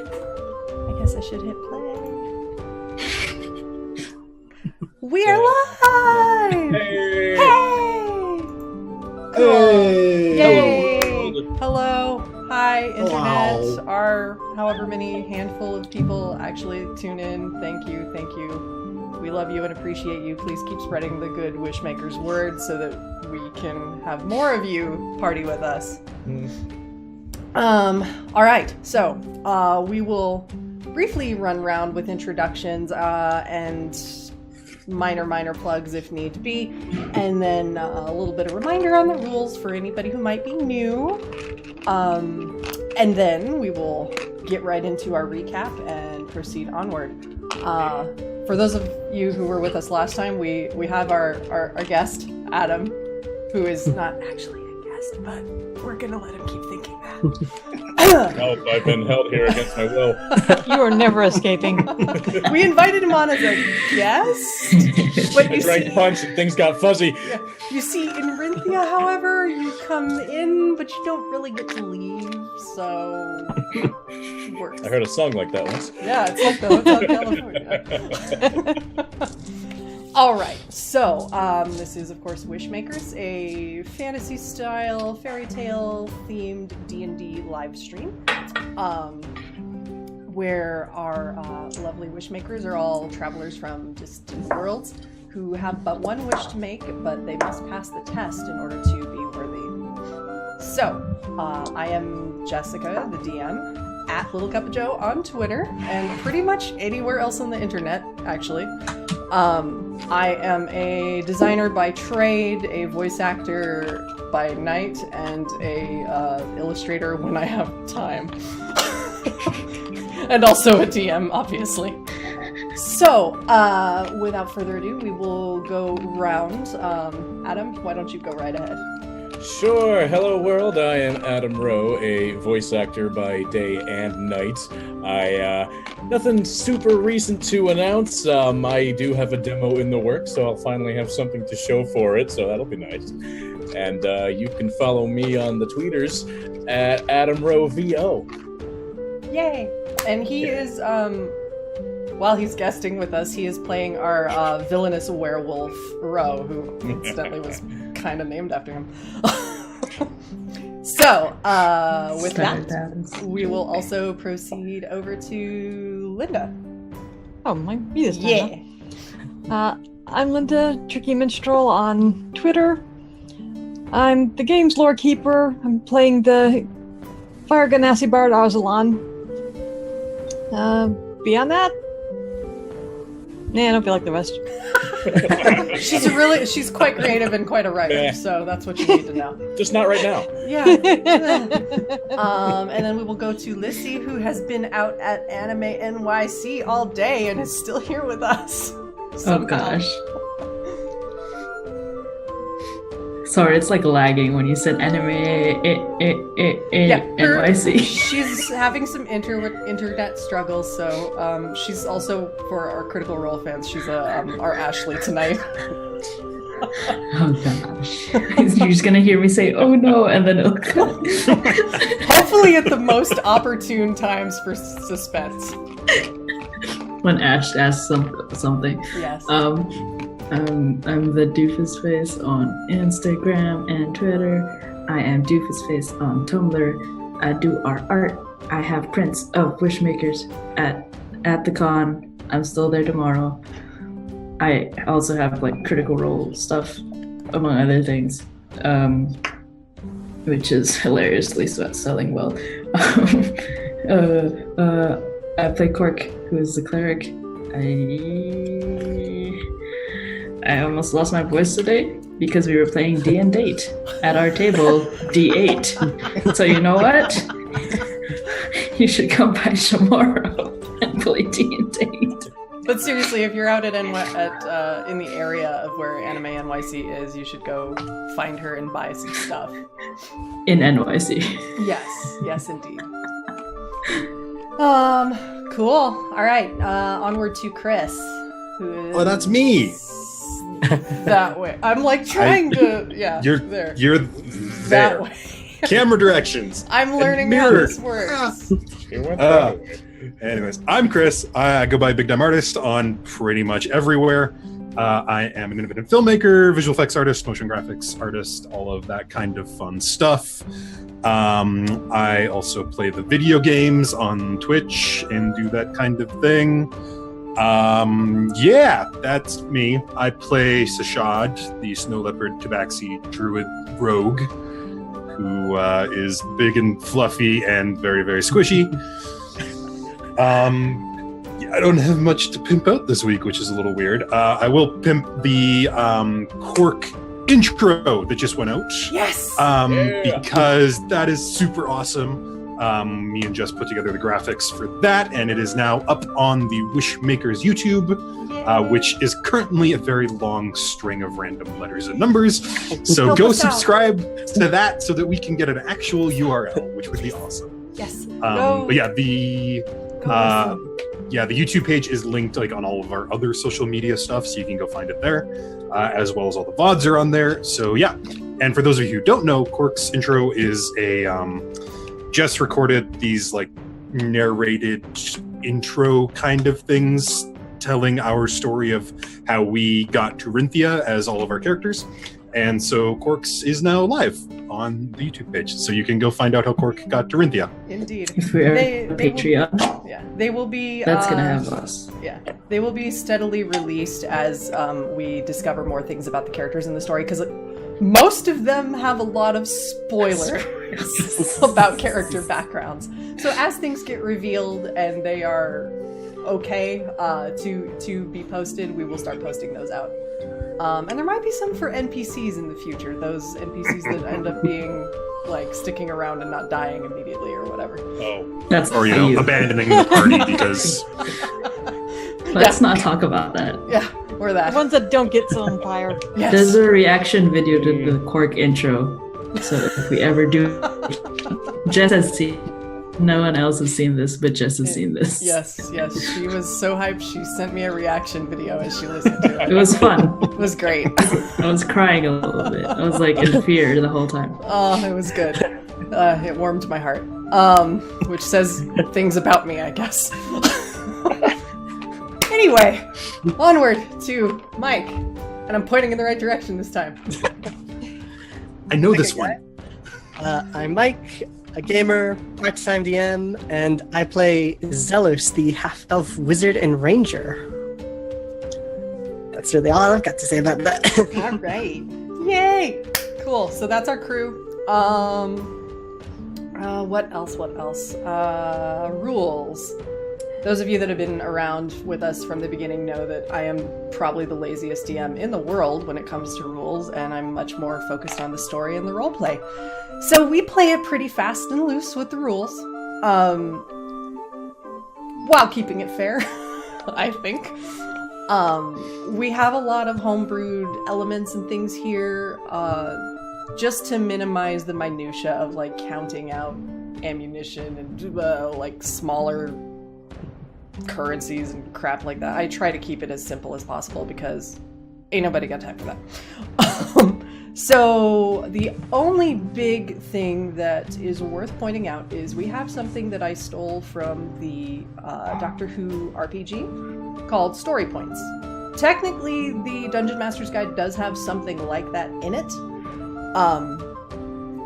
I guess I should hit play. We are live! Hey! Hey! Hey! Yay! Hello. Hi, Internet. Wow. Our however many handful of people actually tune in. Thank you. We love you and appreciate you. Please keep spreading the good Wishmakers word so that we can have more of you party with us. All right, so we will briefly run around with introductions and minor plugs if need be, and then a little bit of reminder on the rules for anybody who might be new, and then we will get right into our recap and proceed onward. For those of you who were with us last time, we have our guest, Adam, who is not actually a guest, but we're gonna let him keep thinking that. Nope, I've been held here against my will. You are never escaping. We invited him on as a guest, but you Right see, punch and things got fuzzy. you see, in Rinthia, however, you come in, but you don't really get to leave, so it works. I heard a song like that once. Yeah, it's like the Hotel California. All right, so this is, of course, Wishmakers, a fantasy-style, fairy tale-themed D&D live stream, where our lovely Wishmakers are all travelers from distant worlds who have but one wish to make, but they must pass the test in order to be worthy. So, I am Jessica, the DM, at Little Cup of Joe on Twitter, and pretty much anywhere else on the internet, actually. I am a designer by trade, a voice actor by night, and a illustrator when I have time. And also a DM, obviously. So, without further ado, we will go round. Adam, why don't you go right ahead? Sure. Hello, world. I am Adam Rowe, a voice actor by day and night. Nothing super recent to announce. I do have a demo in the works, so I'll finally have something to show for it, so that'll be nice. And you can follow me on the tweeters at AdamRoweVO. Yay! And he is, while he's guesting with us, he is playing our villainous werewolf, Rowe, who incidentally was kind of named after him. So, with that, we will also proceed over to Linda. Oh, my me this time. Yeah. Huh? I'm Linda, Tricky Minstrel on Twitter. I'm the game's lore keeper. I'm playing the Fire Ganassi Bard Arzalan. Beyond that, nah, I don't feel like the rest. She's quite creative and quite a writer, so that's what you need to know. Just not right now. Yeah. And then we will go to Lissi, who has been out at Anime NYC all day and is still here with us. Oh gosh. Sorry, it's like lagging when you said anime NYC. She's having some internet struggles, so she's also, for our Critical Role fans, she's our Ashley tonight. Oh gosh. You're just gonna hear me say, oh no, and then it'll come. Hopefully at the most opportune times for suspense. When Ash asks something. Yes. I'm the Doofus Face on Instagram and Twitter. I am Doofus Face on Tumblr. I do our art. I have prints of Wishmakers at the con. I'm still there tomorrow. I also have like Critical Role stuff, among other things, which is hilariously selling well. I play Corke, who is the cleric. I almost lost my voice today because we were playing D&D at our table, D8. So you know what? You should come by tomorrow and play D&D. But seriously, if you're out at in the area of where Anime NYC is, you should go find her and buy some stuff. In NYC. Yes, indeed. Cool. All right, onward to Chris, who is... Oh, that's me. That way. I'm like trying to. Yeah. You're there. there. That way. Camera directions. I'm learning how this works. It went that way. Anyways, I'm Chris. I go by Big Dumb Artist on pretty much everywhere. I am an independent filmmaker, visual effects artist, motion graphics artist, all of that kind of fun stuff. I also play the video games on Twitch and do that kind of thing. Yeah, that's me. I play Sah'Shad, the snow leopard tabaxi druid rogue, who is big and fluffy and very, very squishy. I don't have much to pimp out this week, which is a little weird. I will pimp the Corke intro that just went out. Yes! Because that is super awesome. Me and Jess put together the graphics for that, and it is now up on the Wishmakers YouTube, which is currently a very long string of random letters and numbers. So go subscribe to that so that we can get an actual URL, which would be awesome. Yes. But yeah, the YouTube page is linked like on all of our other social media stuff, so you can go find it there, as well as all the VODs are on there. So yeah, and for those of you who don't know, Corke's intro is a just recorded these like narrated intro kind of things, telling our story of how we got to Rinthia as all of our characters. And so Corke's is now live on the YouTube page, so you can go find out how Corke got to Rinthia. Indeed. If we are Patreon, they will be. That's gonna have us. Yeah, they will be steadily released as we discover more things about the characters in the story, because most of them have a lot of spoilers about character backgrounds. So as things get revealed and they are okay to be posted, we will start posting those out. And there might be some for NPCs in the future. Those NPCs that end up being like sticking around and not dying immediately or whatever. Oh, that's or abandoning the party because. Let's not talk about that. Yeah, or that. The ones that don't get so on fire. Yes. There's a reaction video to the Corke intro. So if we ever do, Jess has seen. No one else has seen this, but Jess has seen this. Yes. She was so hyped. She sent me a reaction video as she listened to it. It was fun. It was great. I was crying a little bit. I was like in fear the whole time. Oh, it was good. It warmed my heart. Which says things about me, I guess. Anyway, onward to Mike. And I'm pointing in the right direction this time. I know this one. I'm Mike, a gamer, part-time DM, and I play Xellos, the half-elf wizard and ranger. That's really all I've got to say about that. All right. Yay! Cool. So that's our crew. What else? Rules. Those of you that have been around with us from the beginning know that I am probably the laziest DM in the world when it comes to rules, and I'm much more focused on the story and the roleplay. So we play it pretty fast and loose with the rules, while keeping it fair, I think. We have a lot of homebrewed elements and things here, just to minimize the minutia of like counting out ammunition and like smaller currencies and crap like that. I try to keep it as simple as possible because ain't nobody got time for that. So the only big thing that is worth pointing out is we have something that I stole from the Doctor Who RPG called story points. Technically, the Dungeon Master's Guide does have something like that in it,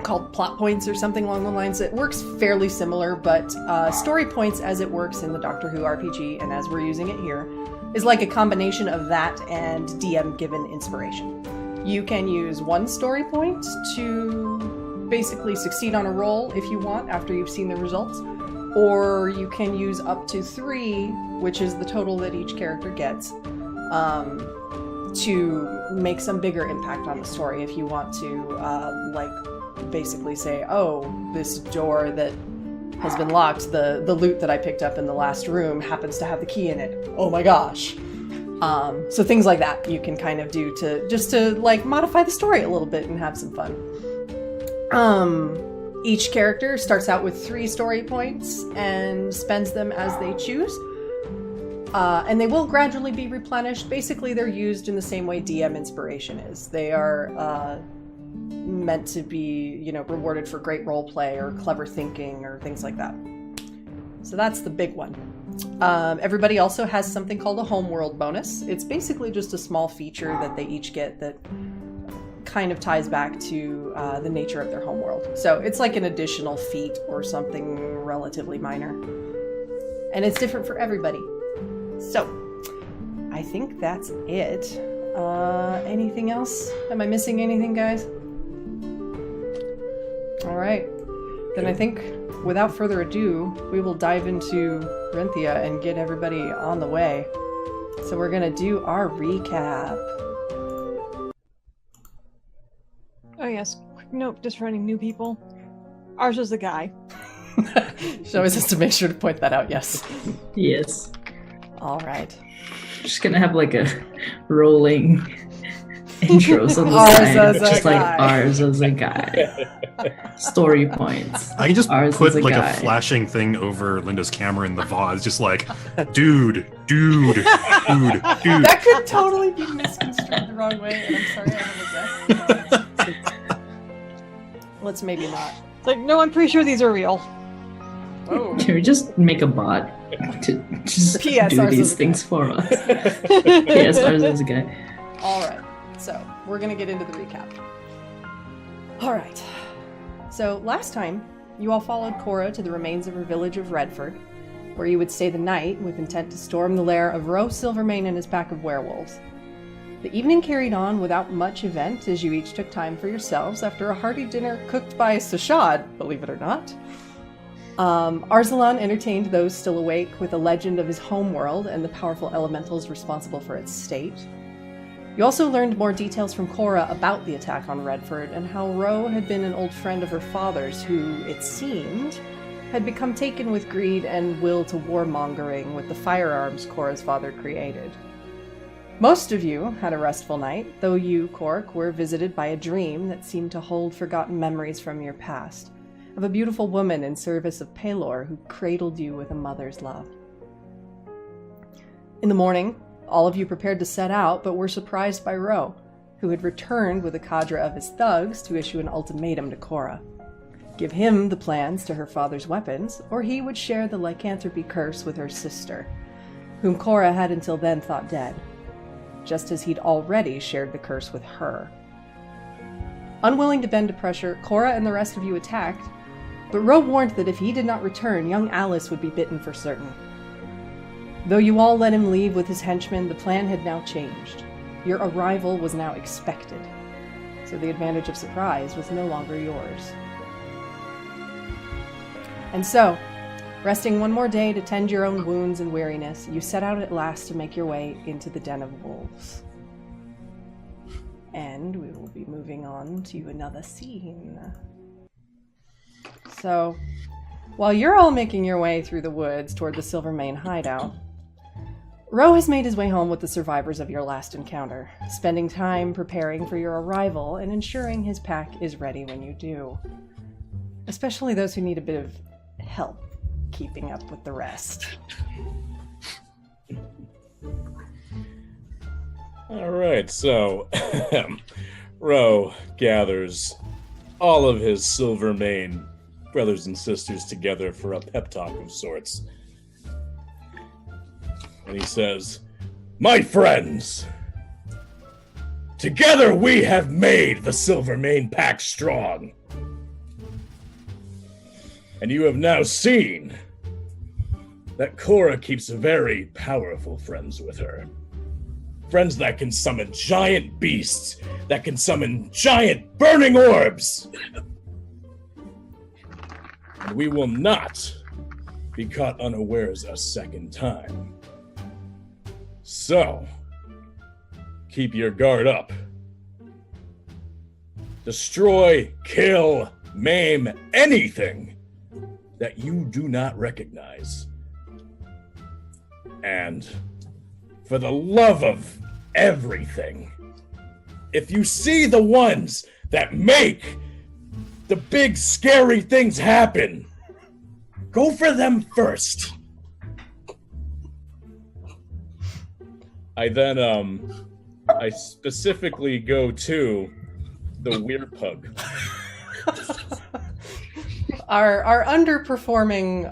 called plot points or something along the lines. It works fairly similar, but story points as it works in the Doctor Who RPG and as we're using it here is like a combination of that and DM given inspiration. You can use one story point to basically succeed on a roll if you want after you've seen the results, or you can use up to 3, which is the total that each character gets, to make some bigger impact on the story if you want to like basically say, oh, this door that has been locked, the loot that I picked up in the last room happens to have the key in it. Oh my gosh. So things like that you can kind of do to just to like modify the story a little bit and have some fun. Each character starts out with 3 story points and spends them as they choose. And they will gradually be replenished. Basically, they're used in the same way DM inspiration is. They are meant to be, rewarded for great role play or clever thinking or things like that. So that's the big one. Everybody also has something called a Homeworld Bonus. It's basically just a small feature that they each get that kind of ties back to the nature of their homeworld. So it's like an additional feat or something relatively minor. And it's different for everybody. So, I think that's it. Anything else? Am I missing anything, guys? Alright. Then I think, without further ado, we will dive into Renthia and get everybody on the way. So we're gonna do our recap. Oh yes, quick note just for any new people. Ours is the guy. She always has to make sure to point that out, yes. Yes. Alright. Just gonna have like a rolling intros on the Ours side. as a Just guy. like ours as a guy. Story points. I can just Ours put is a like guy. a flashing thing over Linda's camera in the VOD. It's just like, dude, dude, dude, dude. That could totally be misconstrued the wrong way, and I'm sorry I have a guess. Let's maybe not. It's like, no, I'm pretty sure these are real. Whoa. Can we just make a bot to just P.S. do ours these is a things guy. for us? Yes, ours is a guy. Alright, so we're gonna get into the recap. Alright. So last time, you all followed Cora to the remains of her village of Redford, where you would stay the night with intent to storm the lair of Rowe, Silvermane, and his pack of werewolves. The evening carried on without much event as you each took time for yourselves after a hearty dinner cooked by Sah'Shad, believe it or not. Arzalan entertained those still awake with a legend of his homeworld and the powerful elementals responsible for its state. You also learned more details from Cora about the attack on Redford and how Rowe had been an old friend of her father's who, it seemed, had become taken with greed and will to warmongering with the firearms Cora's father created. Most of you had a restful night, though you, Corke, were visited by a dream that seemed to hold forgotten memories from your past, of a beautiful woman in service of Pelor who cradled you with a mother's love. In the morning, all of you prepared to set out, but were surprised by Rowe, who had returned with a cadre of his thugs to issue an ultimatum to Cora. Give him the plans to her father's weapons, or he would share the lycanthropy curse with her sister, whom Cora had until then thought dead, just as he'd already shared the curse with her. Unwilling to bend to pressure, Cora and the rest of you attacked, but Rowe warned that if he did not return, young Alice would be bitten for certain. Though you all let him leave with his henchmen, the plan had now changed. Your arrival was now expected, so the advantage of surprise was no longer yours. And so, resting one more day to tend your own wounds and weariness, you set out at last to make your way into the den of wolves. And we will be moving on to another scene. So, while you're all making your way through the woods toward the Silvermane Hideout, Rowe has made his way home with the survivors of your last encounter, spending time preparing for your arrival and ensuring his pack is ready when you do. Especially those who need a bit of help keeping up with the rest. Alright, so Rowe gathers all of his Silvermane brothers and sisters together for a pep talk of sorts. And he says, "My friends, together we have made the Silvermane pack strong. And you have now seen that Cora keeps very powerful friends with her. Friends that can summon giant beasts, that can summon giant burning orbs. And we will not be caught unawares a second time. So, keep your guard up. Destroy, kill, maim anything that you do not recognize. And for the love of everything, if you see the ones that make the big scary things happen, go for them first." I then, I specifically go to the weird pug. Our underperforming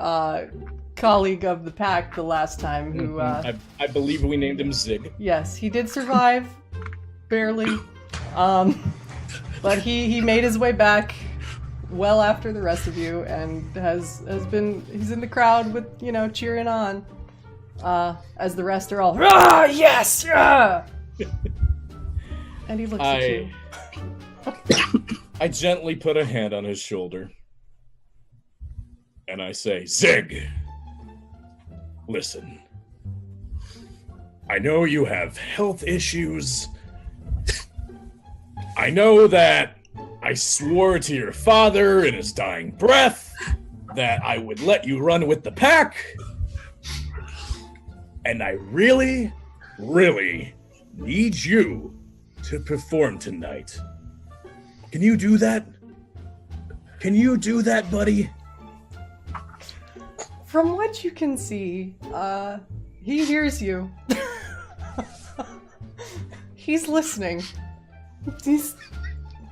colleague of the pack the last time who, I believe we named him Zig. yes, he did survive, barely, but he made his way back well after the rest of you, and he's in the crowd with, cheering on, as the rest are all, "Ah, yes, yeah!" And he looks at you. I gently put a hand on his shoulder, and I say, Zig, listen. I know you have health issues. I know that I swore to your father in his dying breath that I would let you run with the pack. And I really, really need you to perform tonight. Can you do that? Can you do that, buddy? From what you can see, he hears you. He's listening. He's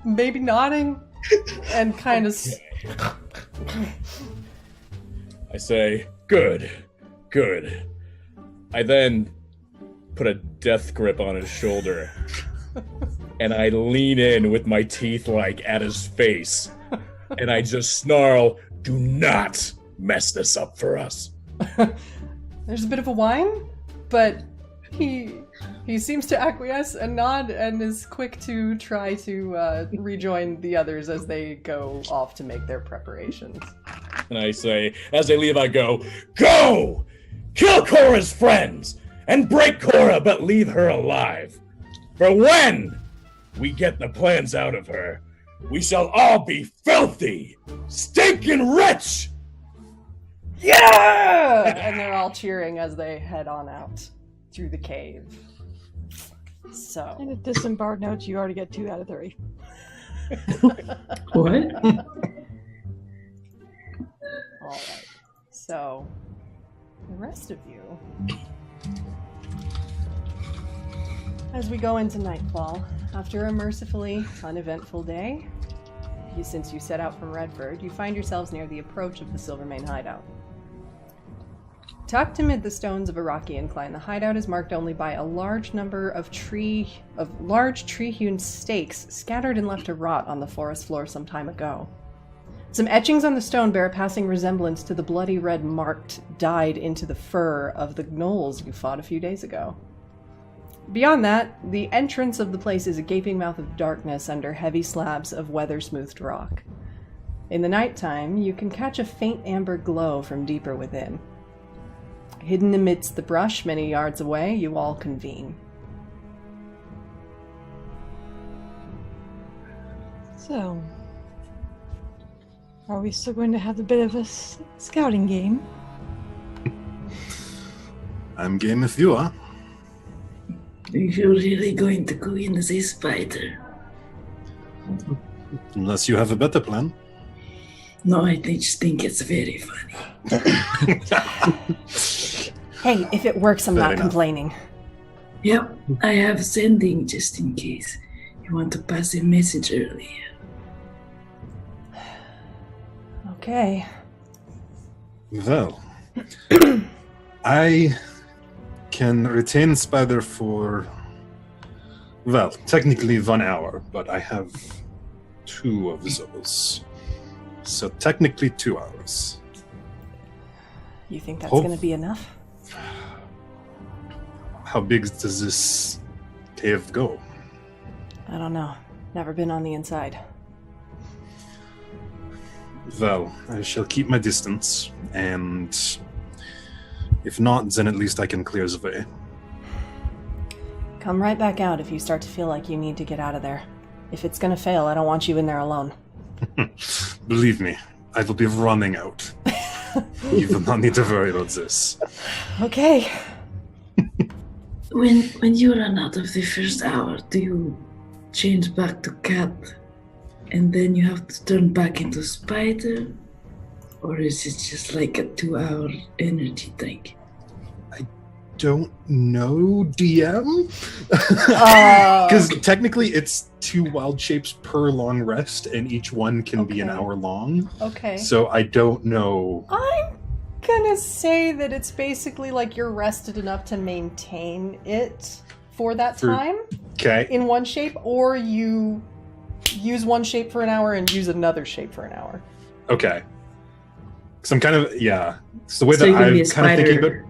maybe nodding and kind of... I say, good. I then put a death grip on his shoulder, and I lean in with my teeth at his face, and I just snarl, do not mess this up for us. There's a bit of a whine, but he seems to acquiesce and nod and is quick to try to rejoin the others as they go off to make their preparations. And I say, as they leave, I go, go! Kill Cora's friends! And break Cora, but leave her alive. For when we get the plans out of her, we shall all be filthy, stinking rich! Yeah! And they're all cheering as they head on out through the cave. So. And at disembarred notes, you already get 2 out of 3. What? Alright. So, the rest of you, as we go into nightfall, after a mercifully uneventful day, since you set out from Redford, you find yourselves near the approach of the Silvermane Hideout. Tucked amid the stones of a rocky incline, the hideout is marked only by a large number of large tree-hewn stakes scattered and left to rot on the forest floor some time ago. Some etchings on the stone bear a passing resemblance to the bloody red marked dyed into the fur of the gnolls you fought a few days ago. Beyond that, the entrance of the place is a gaping mouth of darkness under heavy slabs of weather-smoothed rock. In the nighttime, you can catch a faint amber glow from deeper within. Hidden amidst the brush many yards away, you all convene. So, are we still going to have a bit of a scouting game? I'm game if you are. You're really going to go in as a spider? Unless you have a better plan. No, I just think it's very funny. Hey, if it works, I'm Fair not enough. complaining. Yep, I have sending just in case you want to pass a message earlier. Okay. Well, I can retain Spider for, well, technically 1 hour, but I have 2 of those. So technically 2 hours. You think that's Oh. going to be enough? How big does this cave go? I don't know. Never been on the inside. Well, I shall keep my distance, and if not, then at least I can clear the way. Come right back out if you start to feel like you need to get out of there. If it's going to fail, I don't want you in there alone. Believe me, I will be running out. You will not need to worry about this. Okay. When you run out of the first hour, do you change back to cat and then you have to turn back into spider? Or is it just like a 2-hour energy tank? Don't know, DM? Uh, Because technically it's 2 wild shapes per long rest, and each one can be an Okay. hour long. Okay. So I don't know. I'm gonna say that it's basically like you're rested enough to maintain it for that time Okay. in one shape, or you use one shape for an hour and use another shape for an hour. Okay. Because I'm kind of, yeah. It's the way So that you can I'm be a kind of thinking spider. about.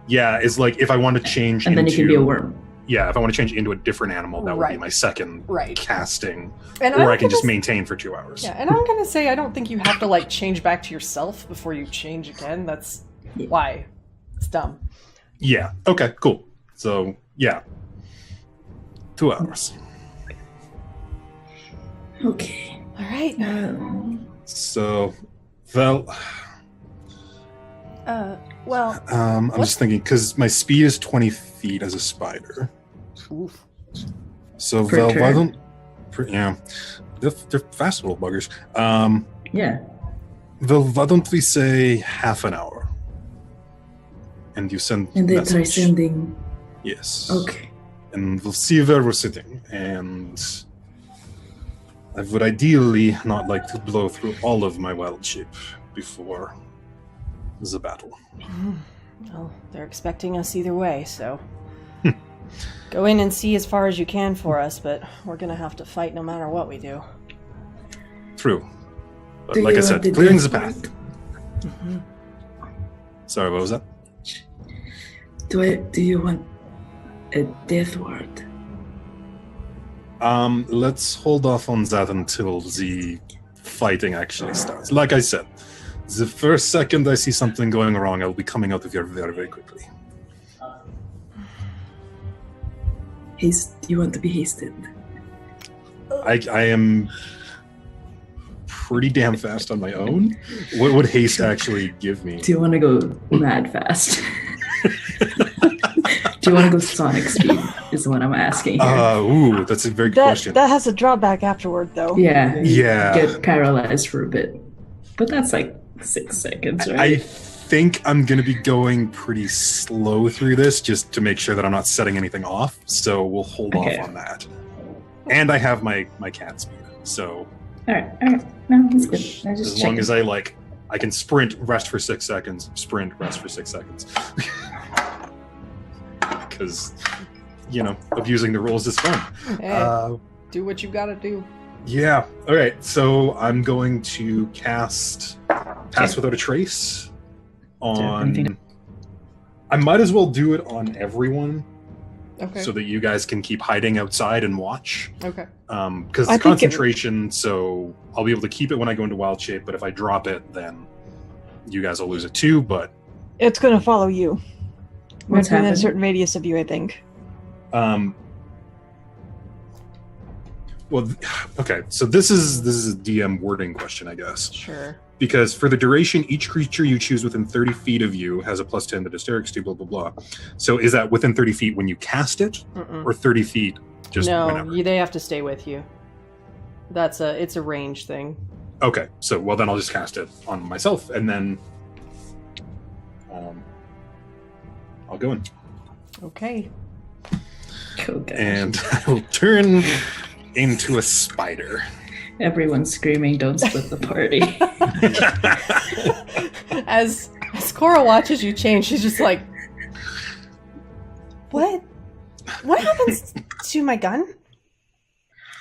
Yeah, is like if I want to change And then into. you can be a worm. Yeah, if I want to change into a different animal, that would be Right. my second Right. casting. And Or I'm I can gonna just s- maintain for 2 hours. Yeah, and I'm gonna say I don't think you have to like change back to yourself before you change again. That's why. It's dumb. Yeah. Okay, cool. So, yeah. 2 hours. Okay. All right. So, well, Well. I'm What? just thinking, because my speed is 20 feet as a spider. Oof. So, Per well, why turn? don't. Yeah. They're fast little buggers. Yeah. Well, why don't we say half an hour? And you send And they try message. sending. Yes. Okay. And we'll see where we're sitting. And I would ideally not like to blow through all of my wild shape before the battle. Well, they're expecting us either way, so go in and see as far as you can for us, but we're gonna have to fight no matter what we do. True. But Do like I you said, want the clearing's the death path. Sorry, what was that? ward? Do you want a death ward? Let's hold off on that until the fighting actually starts. Like I said, the first second I see something going wrong, I'll be coming out of here very, very quickly. Haste. You want to be hasted? I am pretty damn fast on my own. What would haste actually give me? Do you want to go mad fast? Do you want to go Sonic speed? Is what I'm asking here. Ooh, that's a very good That question. that has a drawback afterward, though. yeah. you Yeah. Get paralyzed for a bit, but that's like 6 seconds, I right? think I'm going to be going pretty slow through this just to make sure that I'm not setting anything off. So we'll hold Okay. off on that. And I have my cat speed. So All right. No, that's good. I just as long as I can sprint, rest for 6 seconds, sprint, rest for 6 seconds. Because, abusing the rules is fun. Hey, do what you gotta do. Yeah. All right. So I'm going to cast Pass Without a Trace on. anything? I might as well do it on everyone Okay. so that you guys can keep hiding outside and watch. Okay. Because I it's think it- concentration, so I'll be able to keep it when I go into wild shape. But if I drop it, then you guys will lose it too. But It's going to follow you. What's Within a happening? certain radius of you, I think. Well, okay. So this is a DM wording question, I guess. Sure. Because for the duration, each creature you choose within 30 feet of you has a +10 to dexterity, blah, blah, blah. So is that within 30 feet when you cast it, Mm-mm. or 30 feet just no, whenever? they have to stay with you. It's a range thing. Okay, so, well, then I'll just cast it on myself, and then I'll go in. Okay. Oh, gosh. And I will turn into a spider. Everyone's screaming, "Don't split the party!" As Cora watches you change, she's just like, "What? What happens to my gun?"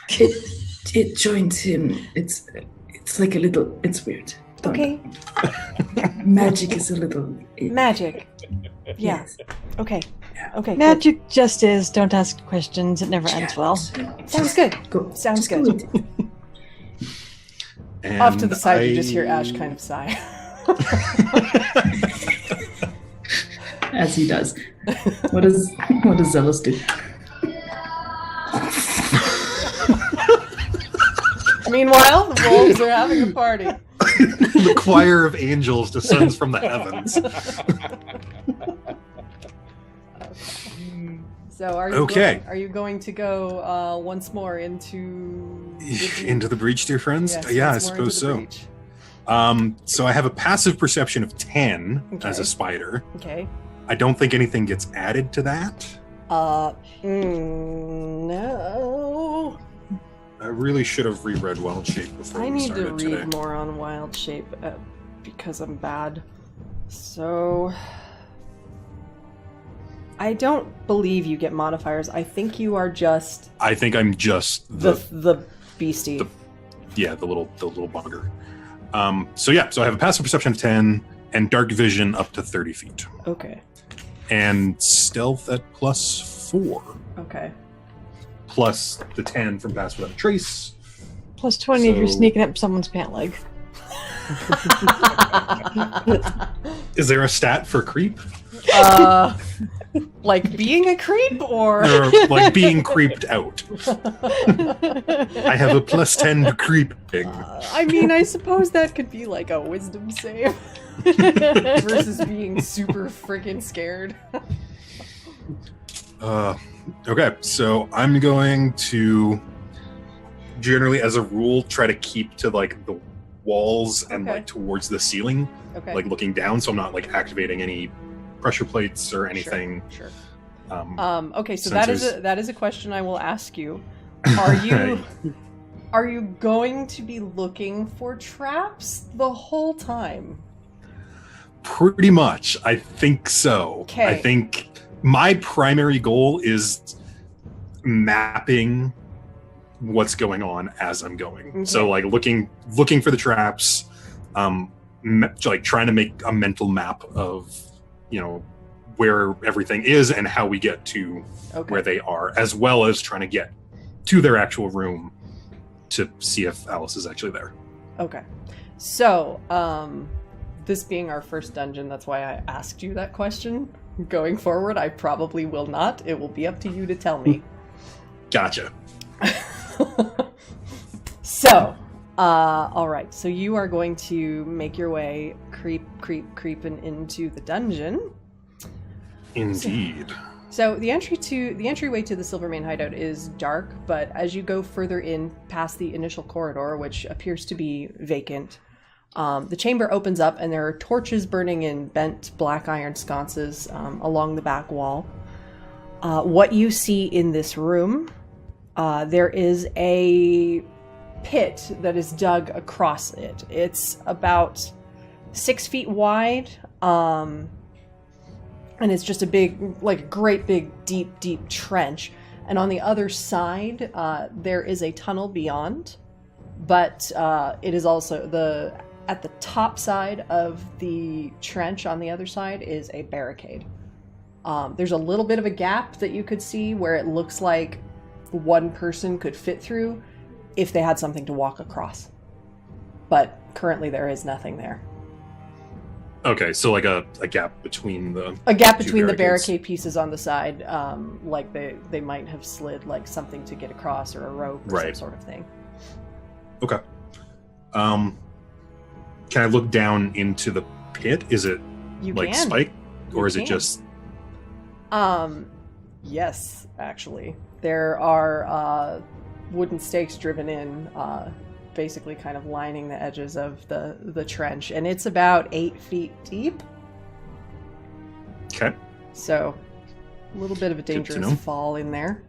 It joins him. It's like a little. It's weird. Don't Okay, know. Magic is a little. magic. Yeah. Yes. Okay. Okay. good. Magic just is. Don't ask questions. It never ends well. Sounds good. Go. Sounds just good. go with it. And Off to the side, you just hear Ash kind of sigh. As he does. What does Xellos do? Meanwhile, the wolves are having a party. the choir of angels descends from the heavens. So are you Okay. are you going to go once more into Into the breach, dear friends? Yes, Yeah, I once more into suppose the so. breach. So I have a passive perception of 10 as a Okay. spider. Okay. I don't think anything gets added to that. No. I really should have reread Wild Shape before I we need to started read today. more on Wild Shape because I'm bad. So... I don't believe you get modifiers. I think you are just... I think I'm just the beastie. The little bugger. So I have a passive perception of 10 and dark vision up to 30 feet. Okay. And stealth at +4. Okay. Plus the 10 from pass without a trace. Plus 20 if you're sneaking up someone's pant leg. Is there a stat for creep? Like being a creep or like being creeped out? I have a +10 to creeping. I mean, I suppose that could be like a wisdom save versus being super freaking scared. Okay, so I'm going to generally, as a rule, try to keep to like the walls and like towards the ceiling, like looking down, so I'm not like activating any pressure plates or anything. Sure. Okay, so that is a question I will ask you. Are you going to be looking for traps the whole time? Pretty much, I think so. Okay. I think my primary goal is mapping what's going on as I'm going. Okay. So like looking for the traps, like trying to make a mental map of, where everything is and how we get to where they are, as well as trying to get to their actual room to see if Alice is actually there. Okay. So, this being our first dungeon, that's why I asked you that question. Going forward, I probably will not. It will be up to you to tell me. Gotcha. So, all right. So you are going to make your way creeping into the dungeon. Indeed. So the entryway to the Silvermane Hideout is dark, but as you go further in past the initial corridor, which appears to be vacant, the chamber opens up and there are torches burning in bent black iron sconces along the back wall. What you see in this room, there is a pit that is dug across it. It's about 6 feet wide, and it's just a big, like great big, deep trench. And on the other side, there is a tunnel beyond, but it is also at the top side of the trench on the other side is a barricade. There's a little bit of a gap that you could see where it looks like one person could fit through if they had something to walk across. But currently there is nothing there. Okay, so like a gap between the the barricade pieces on the side, like they might have slid like something to get across or a rope or some sort of thing. Okay. Can I look down into the pit? Is it spiked, or is it just? Yes, actually, there are wooden stakes driven in. Basically kind of lining the edges of the trench, and it's about 8 feet deep. Okay. So a little bit of a dangerous fall in there.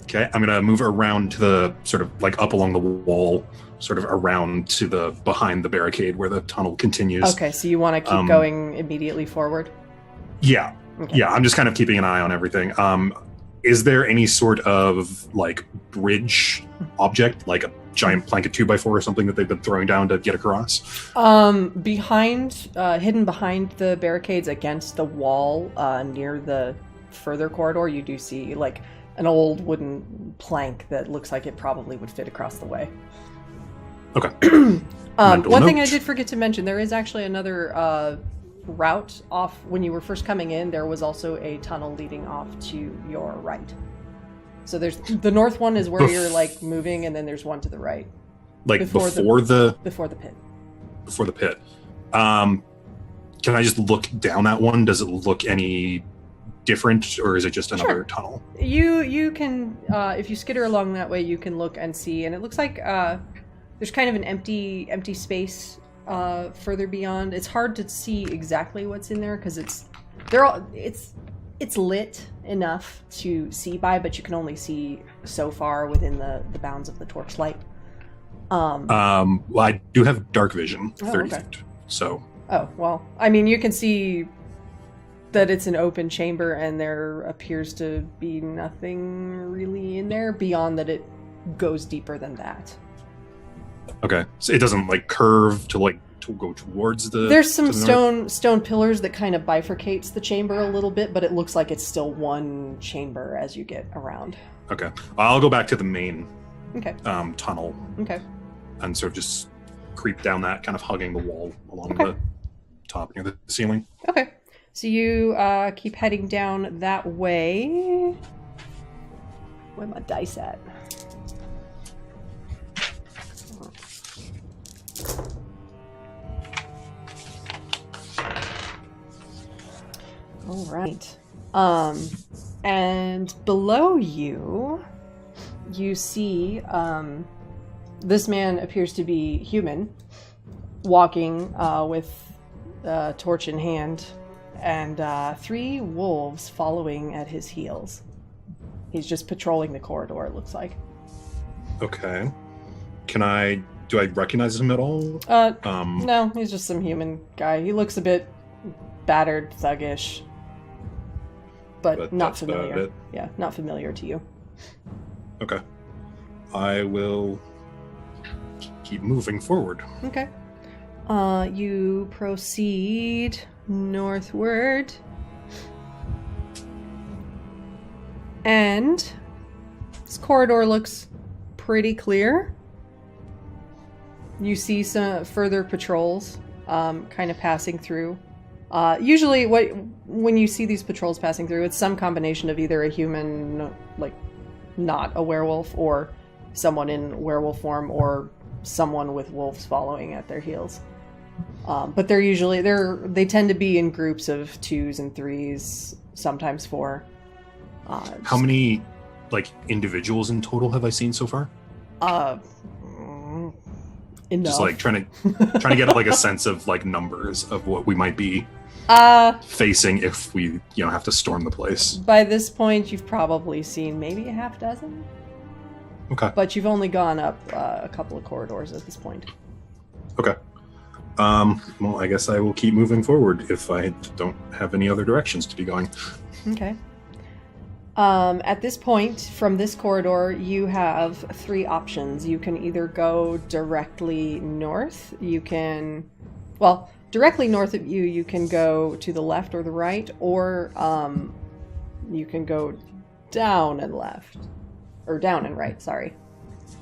Okay, I'm gonna move around to the sort of like up along the wall, sort of around to the behind the barricade where the tunnel continues. Okay, so you want to keep going immediately forward? Yeah. Okay. Yeah, I'm just kind of keeping an eye on everything. Is there any sort of like bridge object, like a giant plank of 2x4 or something that they've been throwing down to get across? Hidden behind the barricades against the wall, near the further corridor, you do see like an old wooden plank that looks like it probably would fit across the way. Okay. One thing I did forget to mention, there is actually another route off. When you were first coming in, there was also a tunnel leading off to your right. So there's the north one is where you're like moving, and then there's one to the right. Like before the pit. Before the pit. Can I just look down that one? Does it look any different, or is it just another tunnel? You can if you skitter along that way, you can look and see, and it looks like there's kind of an empty space further beyond. It's hard to see exactly what's in there because it's lit enough to see by, but you can only see so far within the bounds of the torchlight. Well, I do have dark vision, 30 feet. So Oh, well, I mean, you can see that it's an open chamber and there appears to be nothing really in there beyond that it goes deeper than that. Okay, so it doesn't like curve to go towards the. There's some to the north? stone pillars that kind of bifurcates the chamber a little bit, but it looks like it's still one chamber as you get around. Okay, I'll go back to the main Okay. tunnel Okay. and sort of just creep down that, kind of hugging the wall along Okay. the top near the ceiling. Okay. So you keep heading down that way. Where my dice at? All right. And below you, you see this man appears to be human, walking with a torch in hand, and 3 wolves following at his heels. He's just patrolling the corridor, it looks like. Okay, do I recognize him at all? No, he's just some human guy. He looks a bit battered, thuggish, but not that's about familiar. it. Yeah, not familiar to you. Okay, I will keep moving forward. Okay. You proceed northward. And this corridor looks pretty clear. You see some further patrols kind of passing through. Usually when you see these patrols passing through, it's some combination of either a human, like not a werewolf, or someone in werewolf form, or someone with wolves following at their heels. But they tend to be in groups of 2s and 3s, sometimes 4. How many individuals in total have I seen so far? Enough. Just trying to get a sense of numbers of what we might be facing if we have to storm the place. By this point, you've probably seen maybe a half dozen. Okay. But you've only gone up a couple of corridors at this point. Okay. Well, I guess I will keep moving forward if I don't have any other directions to be going. Okay. At this point, from this corridor, you have 3 options. You can either go directly north. Directly north of you can go to the left or the right, or you can go down and left. Or down and right, sorry.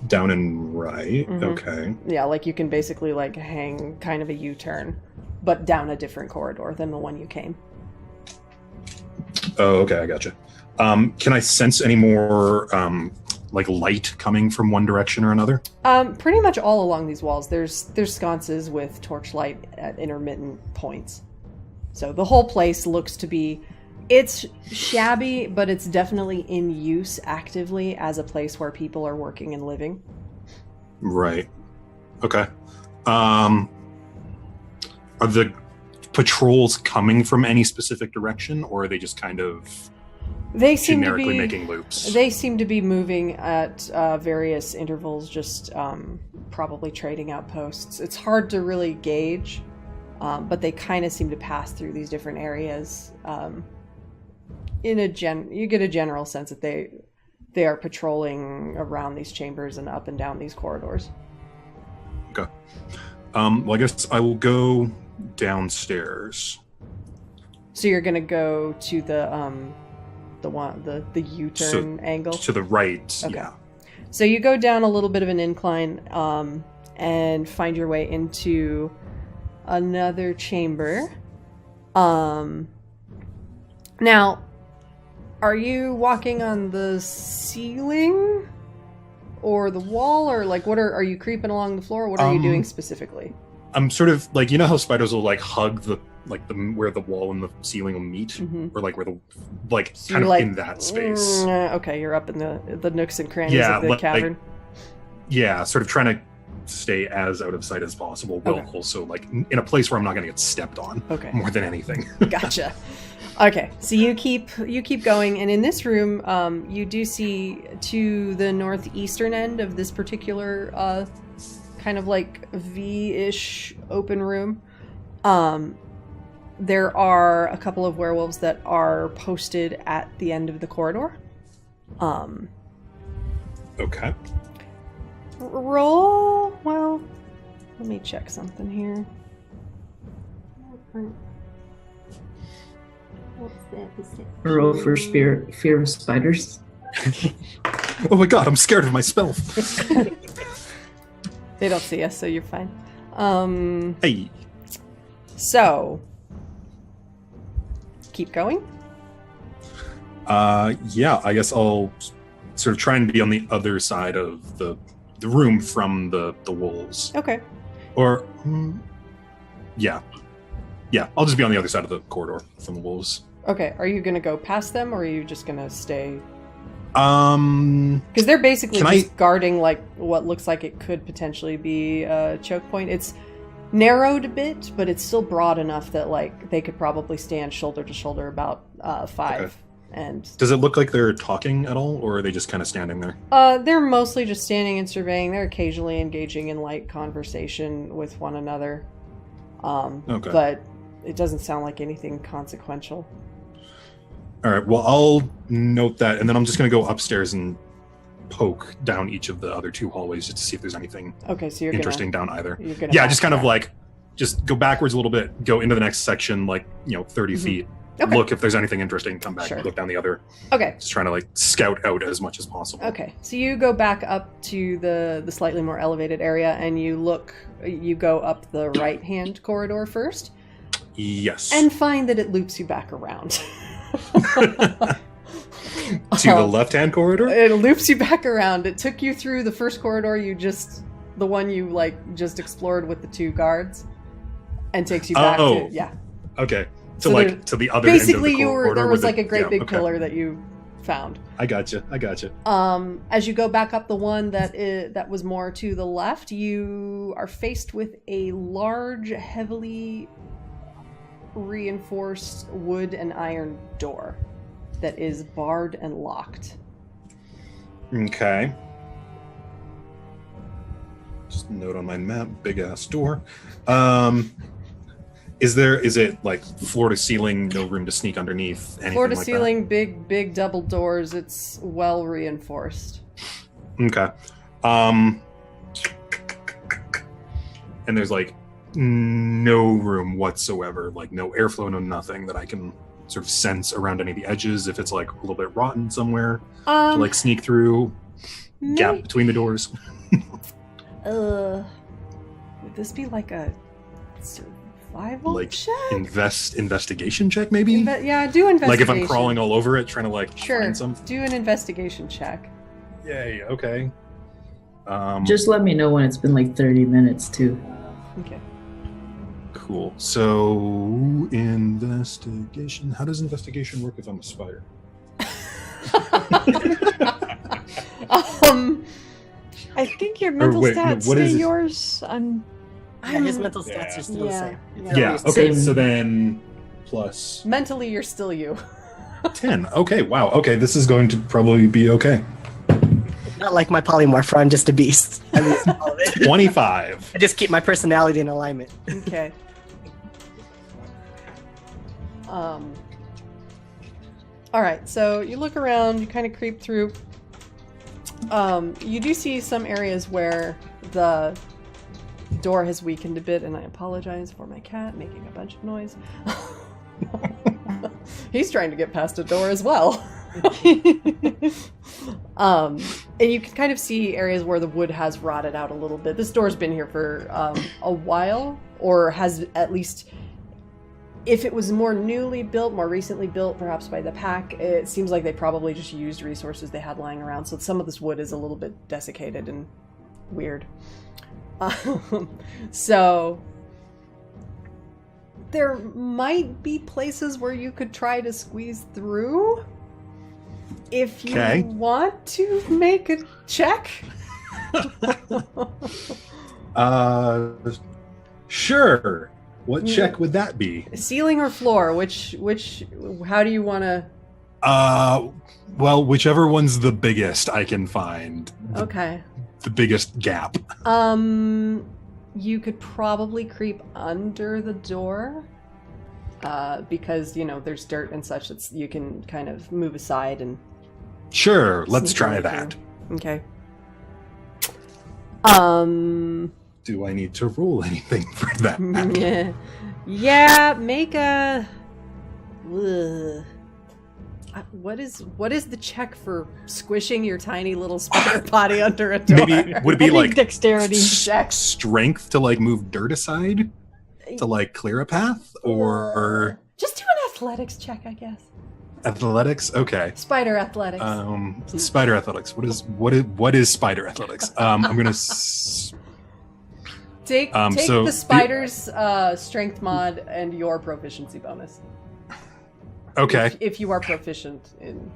Down and right? Mm-hmm. Okay. Yeah, you can basically hang kind of a U-turn, but down a different corridor than the one you came. Oh, okay, I gotcha. Can I sense any more light coming from one direction or another? Pretty much all along these walls, there's sconces with torchlight at intermittent points. So the whole place looks to be, it's shabby, but it's definitely in use actively as a place where people are working and living. Right. Okay. Are the patrols coming from any specific direction, or are they just kind of generically making loops? They seem to be moving at various intervals, just probably trading outposts. It's hard to really gauge, but they kind of seem to pass through these different areas. You get a general sense that they are patrolling around these chambers and up and down these corridors. Okay. Well, I guess I will go downstairs. So you're gonna go to the U-turn angle? To the right, okay. Yeah. So you go down a little bit of an incline and find your way into another chamber. Now, are you walking on the ceiling or the wall, or are you creeping along the floor? What are you doing specifically? I'm sort of how spiders will hug the where the wall and the ceiling will meet, Mm-hmm. or where the So kind of you're in that space. Okay, you're up in the nooks and crannies of the cavern. Yeah, sort of trying to stay as out of sight as possible, while also in a place where I'm not going to get stepped on. Okay. More than anything. Gotcha. Okay, so you keep going, and in this room, you do see to the northeastern end of this particular kind of V-ish open room, There are a couple of werewolves that are posted at the end of the corridor. Okay. Roll. Well, let me check something here. Roll for fear of spiders. Oh my god, I'm scared of myself. They don't see us, so you're fine. Hey. So, keep going. Yeah, I guess I'll sort of try and be on the other side of the room from the wolves. Okay. Or, yeah. Yeah, I'll just be on the other side of the corridor from the wolves. Okay, are you gonna go past them, or are you just gonna stay? Because they're basically just guarding like what looks like it could potentially be a choke point. It's narrowed a bit, but it's still broad enough that like they could probably stand shoulder to shoulder about 5. Okay. And does it look like they're talking at all, or are they just kind of standing there? They're mostly just standing and surveying. They're occasionally engaging in light conversation with one another. Okay. But it doesn't sound like anything consequential. All right, well, I'll note that, and then I'm just going to go upstairs and poke down each of the other 2 hallways just to see if there's anything So interesting down either. Yeah, just kind of like, just go backwards a little bit, go into the next section, like, 30 feet. Okay. Look if there's anything interesting, come back, Sure. look down the other. Okay. Just trying to, like, scout out as much as possible. Okay, so you go back up to the slightly more elevated area, and you go up the right-hand corridor first, Yes. and find that it loops you back around. To the left-hand corridor? It loops you back around. It took you through the first corridor the one you just explored with the 2 guards, and takes you back to, yeah. Okay. So to the other end of the basically corridor. there was like a great big pillar that you found. I gotcha. As you go back up the one that was more to the left, you are faced with a large, heavily reinforced wood and iron door that is barred and locked. Okay. Just a note on my map, big ass door. Is it like floor to ceiling, no room to sneak underneath, anything Floor to like ceiling, big double doors. It's well reinforced. that? Okay. And there's like no room whatsoever, like no airflow, no nothing that I can sort of sense around any of the edges if it's like a little bit rotten somewhere to like sneak through, gap between the doors. Would this be like a survival like check? Investigation check maybe? Yeah, do investigation. Like if I'm crawling all over it trying to like find something. Do an investigation check. Yay, okay. Just let me know when it's been like 30 minutes too. Okay. Cool. So investigation. How does investigation work if I'm a spider? I think your mental stats what stay is it? yours. His mental stats are still the same. Yeah, okay, so then plus Mentally, you're still you. 10. Okay, wow. Okay, this is going to probably be okay. Not like my polymorph, where I'm just a beast. I lose all of it. 25. I just keep my personality in alignment. Okay. All right, so you look around, you kind of creep through. You do see some areas where the door has weakened a bit, and I apologize for my cat making a bunch of noise. He's trying to get past a door as well. And you can kind of see areas where the wood has rotted out a little bit. This door's been here for a while, or has at least, if it was more newly built, more recently built, perhaps by the pack, it seems like they probably just used resources they had lying around. So some of this wood is a little bit desiccated and weird. So there might be places where you could try to squeeze through if you want to make a check. Sure. What check would that be? Ceiling or floor? Which how do you want to? Well, whichever one's the biggest I can find. Okay. The biggest gap. You could probably creep under the door because, there's dirt and such. You can kind of move aside and... Sure, let's sneak try away that. through. Okay. Do I need to roll anything for that? Yeah, make a... Ugh. What is the check for squishing your tiny little spider body under a door? Maybe would it be I think like dexterity. strength to like move dirt aside to like clear a path, or just do an athletics check, I guess. athletics? Okay. Spider athletics. Spider athletics. What is spider athletics? I'm gonna take so the spider's strength mod and your proficiency bonus. Okay. If you are proficient in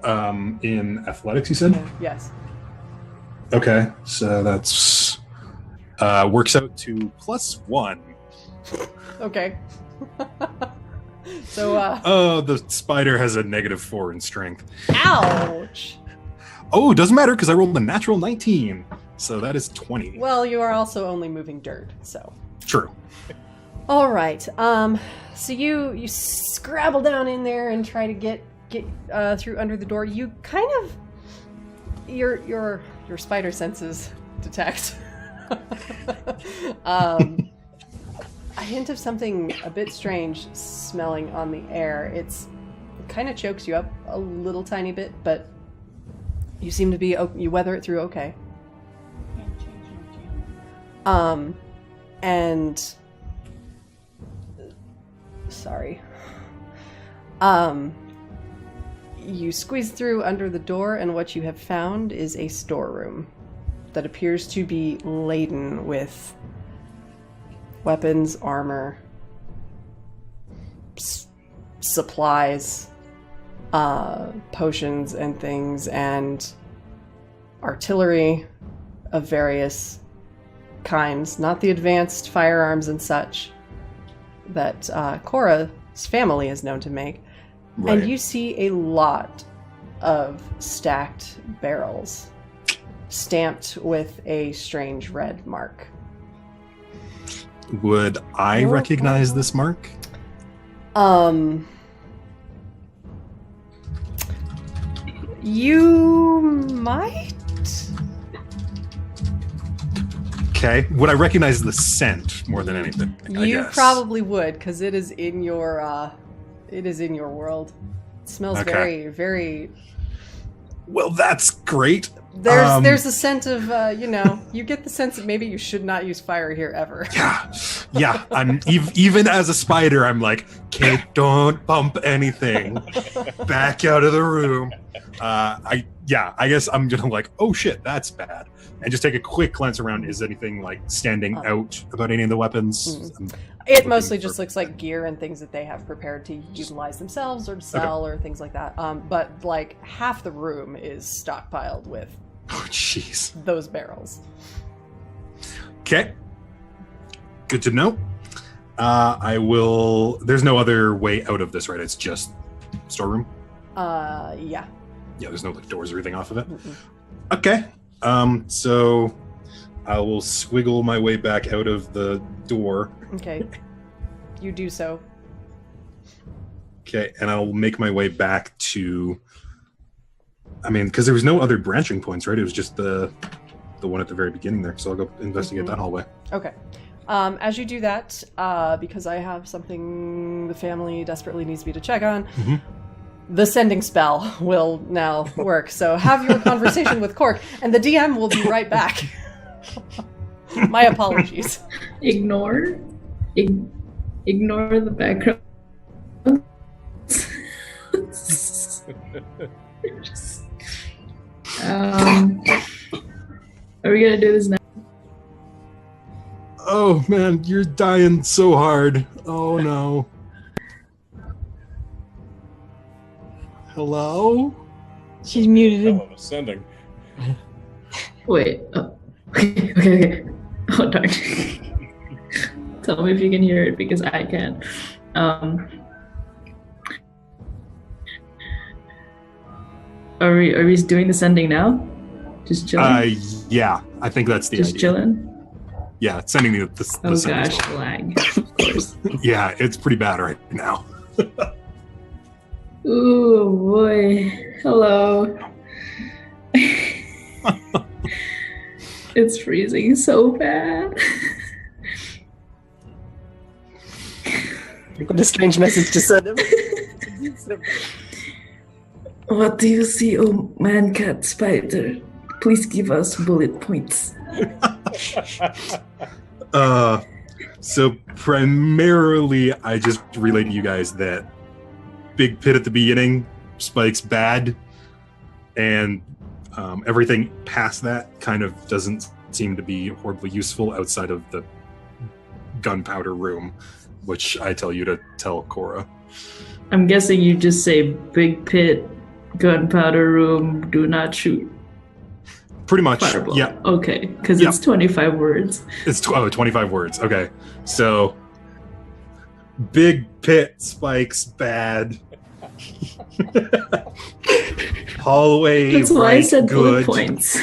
athletics, you said? Yes. Okay, so that's works out to +1. Okay. So oh, the spider has a -4 in strength. ouch. Oh, doesn't matter because I rolled a natural 19, so that is 20. Well, you are also only moving dirt, so. True. All right. So you scrabble down in there and try to get through under the door. You kind of your spider senses detect a hint of something a bit strange smelling on the air. It kind of chokes you up a little tiny bit, but you seem to be you weather it through okay. And sorry. You squeeze through under the door, and what you have found is a storeroom that appears to be laden with weapons, armor, supplies, potions and things, and artillery of various kinds, not the advanced firearms and such that Cora's family is known to make. Right. And you see a lot of stacked barrels stamped with a strange red mark. Would I recognize this mark? You might? Okay. Would I recognize the scent more than anything? I You guess? probably would, because it is in your world. It smells Okay. very, very. Well, that's great. There's a scent of you get the sense that maybe you should not use fire here ever. Yeah. I'm even as a spider. I'm like, Kate, don't bump anything. Back out of the room. I guess I'm gonna like, oh shit, that's bad, and just take a quick glance around. Is anything like standing out about any of the weapons? It mostly just looks like gear and things that they have prepared to utilize themselves or to sell or things like that. But like half the room is stockpiled with Oh, jeez. those barrels. Okay. Good to know. I will. There's no other way out of this, right? It's just storeroom. Yeah. Yeah, there's no like doors or anything off of it. Mm-mm. Okay. So I will squiggle my way back out of the door. Okay. You do so. Okay, and I'll make my way back to. I mean, because there was no other branching points, right? It was just the one at the very beginning there. So I'll go investigate that hallway. Okay. As you do that, because I have something the family desperately needs me to check on, the sending spell will now work. So have your conversation with Corke, and the DM will be right back. My apologies. Ignore the background. Are we gonna do this now? Oh man, you're dying so hard. Oh no. Hello? She's muted. Oh, ascending. Wait. Oh. Okay. Oh darn. Tell me if you can hear it because I can. Are we doing the sending now? Just chilling. Yeah, I think that's the Just idea. chilling. Yeah, sending the Oh send as gosh, well. lag. Of course. Yeah, it's pretty bad right now. Ooh boy. Hello. It's freezing so bad. What a strange message to send him. What do you see, oh man cat spider? Please give us bullet points. So primarily, I just relayed to you guys that big pit at the beginning, spikes bad, and everything past that kind of doesn't seem to be horribly useful outside of the gunpowder room, which I tell you to tell Cora. I'm guessing you just say big pit, gunpowder room, do not shoot. Pretty much, Fireball. yeah. Okay, because Yeah. it's 25 words. It's 25 words. Okay, so big pit spikes bad. Hallway That's why I right said bullet good. points.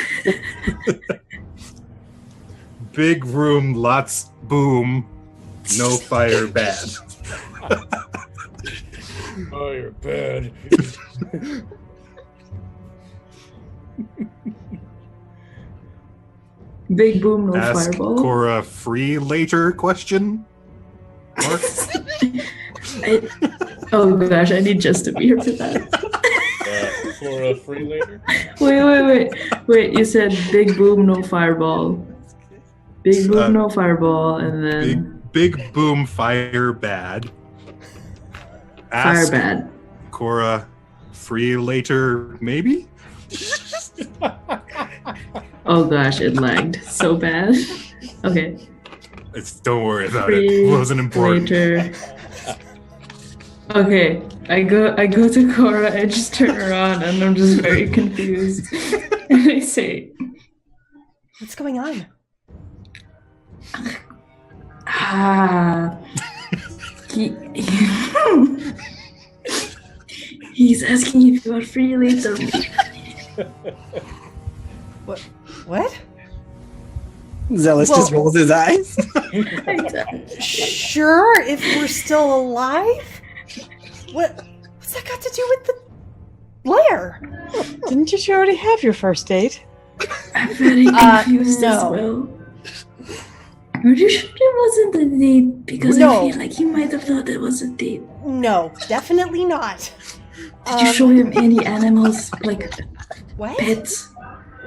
Big room, lots boom. No fire bad. Oh, you're bad. Big boom, no Ask fireball. Cora free later question. Mark? Oh gosh, I need Jess to be here for that. For a free later? Wait, you said big boom, no fireball. Big boom, no fireball, and then Big boom fire bad. fire Ask bad. Cora free later maybe? Oh gosh, it lagged so bad. Okay. Don't worry about Free it. It wasn't important. later. Okay, I go to Cora, I just turn around and I'm just very confused. And I say, What's going on? He's asking if you are free later. What? Xellos just rolls his eyes. Sure, if we're still alive? What's that got to do with the lair? Didn't you already have your first date? I'm very confused no. as well. Are you sure it wasn't a date? Because No. I feel like he might have thought it was a date. No, definitely not. Did you show him any animals, like What? pets?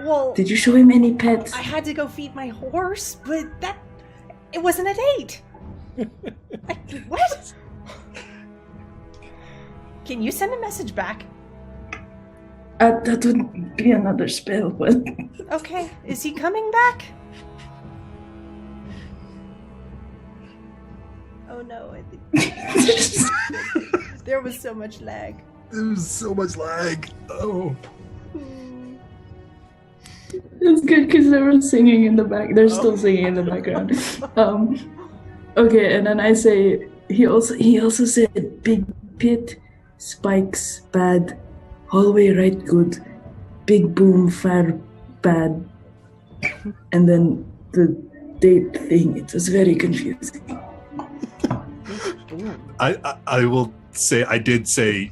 Well, Did you show him any pets? I had to go feed my horse, but it wasn't a date. What? Can you send a message back? That would be another spell, but Okay, is he coming back? Oh no, I think there was so much lag. There's so much lag. Oh. it's good because they were singing in the back. They're still singing in the background. Okay, and then I say he also said big pit, spikes bad, hallway right good, big boom fire bad, and then the date thing. It was very confusing. I will say I did say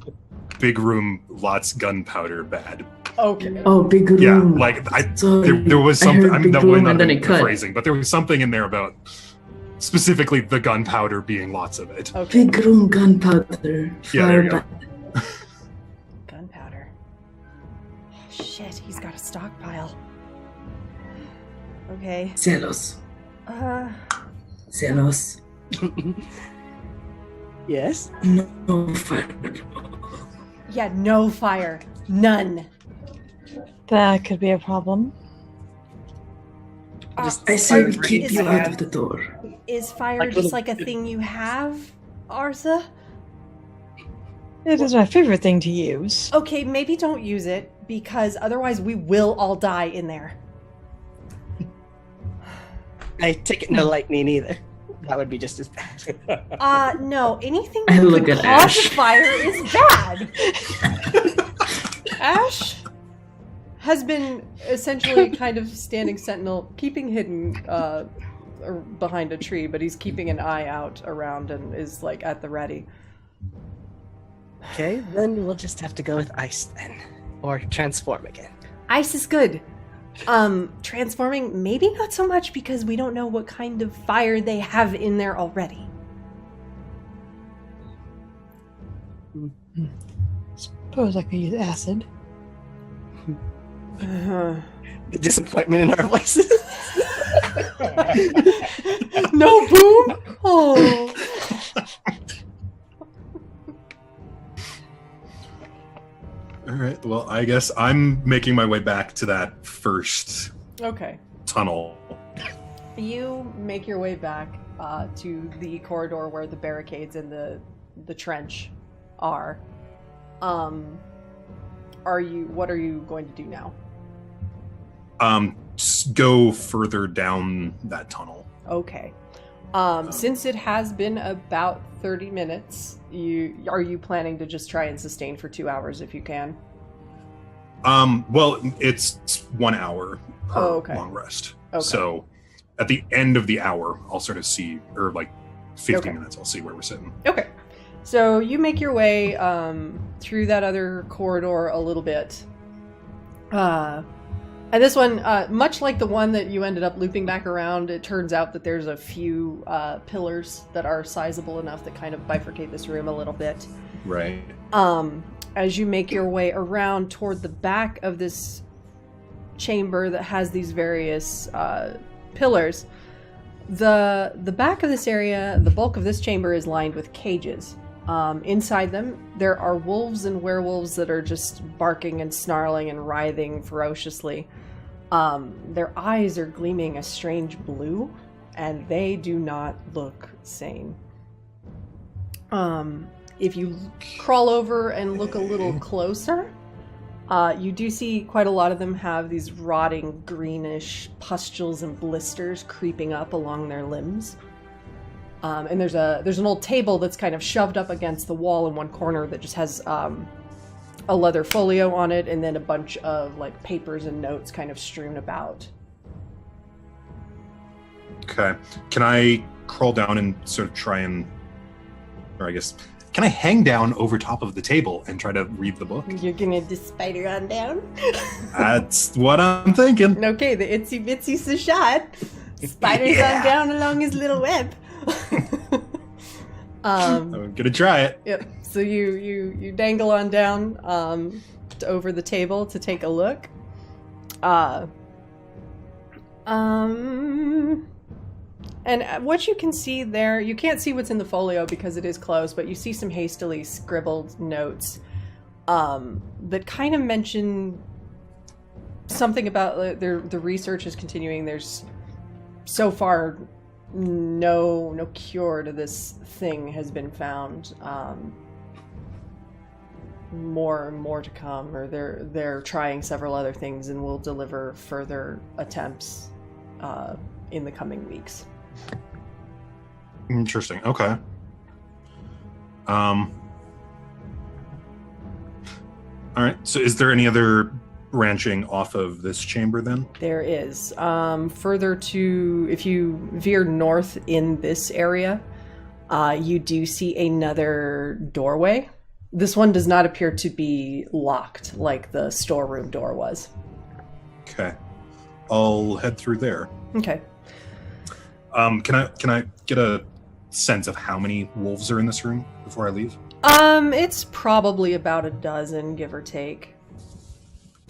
big room, lots gunpowder bad. Okay. Oh, big room. Yeah, like Sorry, there was I something. heard I'm big not room not and then the it cut. phrasing, but there was something in there about specifically the gunpowder being lots of it. Okay. Big room gunpowder. Yeah, there you go. bad. Gunpowder. Oh, shit, he's got a stockpile. Okay. Xellos. Xellos. Yes. No fire. Yeah, no fire. None. That could be a problem. I say we Fire keep is you fire- out of the door. Is fire Like just little- like a thing you have, Arza? It is my favorite thing to use. Okay, maybe don't use it, because otherwise we will all die in there. I take it no lightning either. That would be just as bad. No, anything I that look could at cause Ash. a fire is bad. Ash has been essentially kind of standing sentinel, keeping hidden behind a tree, but he's keeping an eye out around and is like at the ready. Okay, then we'll just have to go with ice then. Or transform again. Ice is good. Transforming, maybe not so much because we don't know what kind of fire they have in there already. Suppose I could use acid. Uh-huh. The disappointment in our voices. No boom? Oh. All right. Well, I guess I'm making my way back to that first Okay. tunnel. You make your way back to the corridor where the barricades and the trench are. What are you going to do now? Go further down that tunnel. Okay. Since it has been about 30 minutes, are you planning to just try and sustain for 2 hours if you can? Well, it's 1 hour per long rest. Okay. So at the end of the hour, I'll sort of see, or like 50 Okay. minutes, I'll see where we're sitting. Okay. So you make your way through that other corridor a little bit. And this one, much like the one that you ended up looping back around, it turns out that there's a few pillars that are sizable enough that kind of bifurcate this room a little bit. Right. As you make your way around toward the back of this chamber that has these various pillars, the back of this area, the bulk of this chamber is lined with cages. Inside them, there are wolves and werewolves that are just barking and snarling and writhing ferociously. Their eyes are gleaming a strange blue, and they do not look sane. If you crawl over and look a little closer, you do see quite a lot of them have these rotting greenish pustules and blisters creeping up along their limbs. And there's an old table that's kind of shoved up against the wall in one corner that just has a leather folio on it, and then a bunch of like papers and notes kind of strewn about. Okay. Can I crawl down and sort of try and, or I guess, can I hang down over top of the table and try to read the book? You're gonna do spider on down? That's what I'm thinking. Okay, the itsy bitsy Sah'Shad. Spiders on down along his little web. I'm gonna try it. Yep. So you dangle on down over the table to take a look. And what you can see there, you can't see what's in the folio because it is closed, but you see some hastily scribbled notes that kind of mention something about the research is continuing. There's so far no cure to this thing has been found. More to come, or they're trying several other things and will deliver further attempts in the coming weeks. Interesting. Okay. All right. So, is there any other branching off of this chamber then? There is. Further to, if you veer north in this area, you do see another doorway. This one does not appear to be locked like the storeroom door was. Okay. I'll head through there. Okay. Can I get a sense of how many wolves are in this room before I leave? It's probably about a dozen, give or take.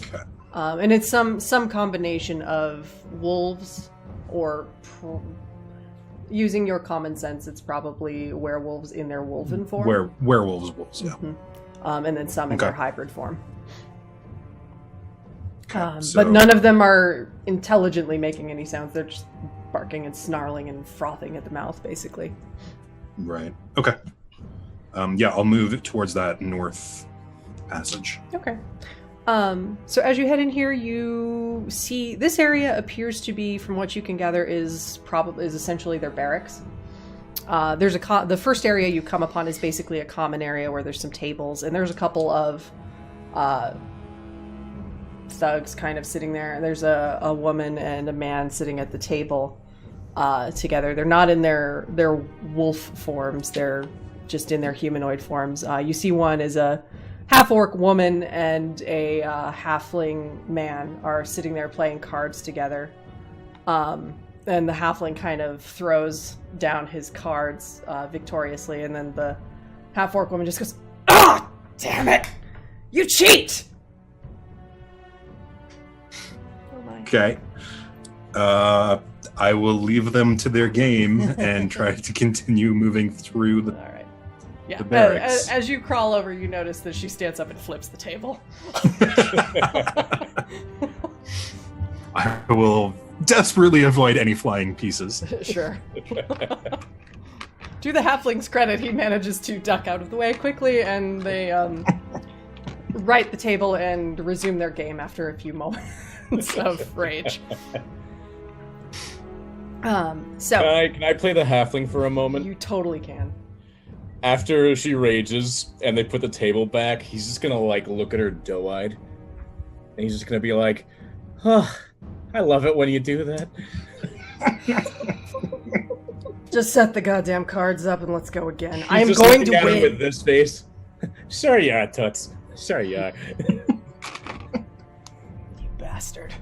Okay. And it's some combination of wolves or using your common sense, it's probably werewolves in their wolven form. Werewolves, wolves, yeah. Mm-hmm. And then some in their hybrid form. Okay, But none of them are intelligently making any sounds. They're just barking and snarling and frothing at the mouth, basically. Right. Okay. Yeah, I'll move towards that north passage. Okay. So as you head in here, you see this area appears to be, from what you can gather, is essentially their barracks. There's the first area you come upon is basically a common area where there's some tables, and there's a couple of thugs kind of sitting there. There's a woman and a man sitting at the table. together. They're not in their wolf forms. They're just in their humanoid forms. You see one is a half-orc woman and a halfling man are sitting there playing cards together. And the halfling kind of throws down his cards victoriously, and then the half-orc woman just goes, "Ah, damn it! You cheat!" Oh my. Okay. I will leave them to their game and try to continue moving through the. All right. Yeah. The barracks. As you crawl over, you notice that she stands up and flips the table. I will desperately avoid any flying pieces. Sure. To the halfling's credit, he manages to duck out of the way quickly, and they right the table and resume their game after a few moments of rage. So Can I play the halfling for a moment? you totally can. After she rages and they put the table back, he's just gonna like look at her doe-eyed, and he's just gonna be like, "Oh, I love it when you do that." Just set the goddamn cards up and let's go again. She's I'm just going looking to at him win. with this face. Sure you are, Toots. Sure you are. You bastard.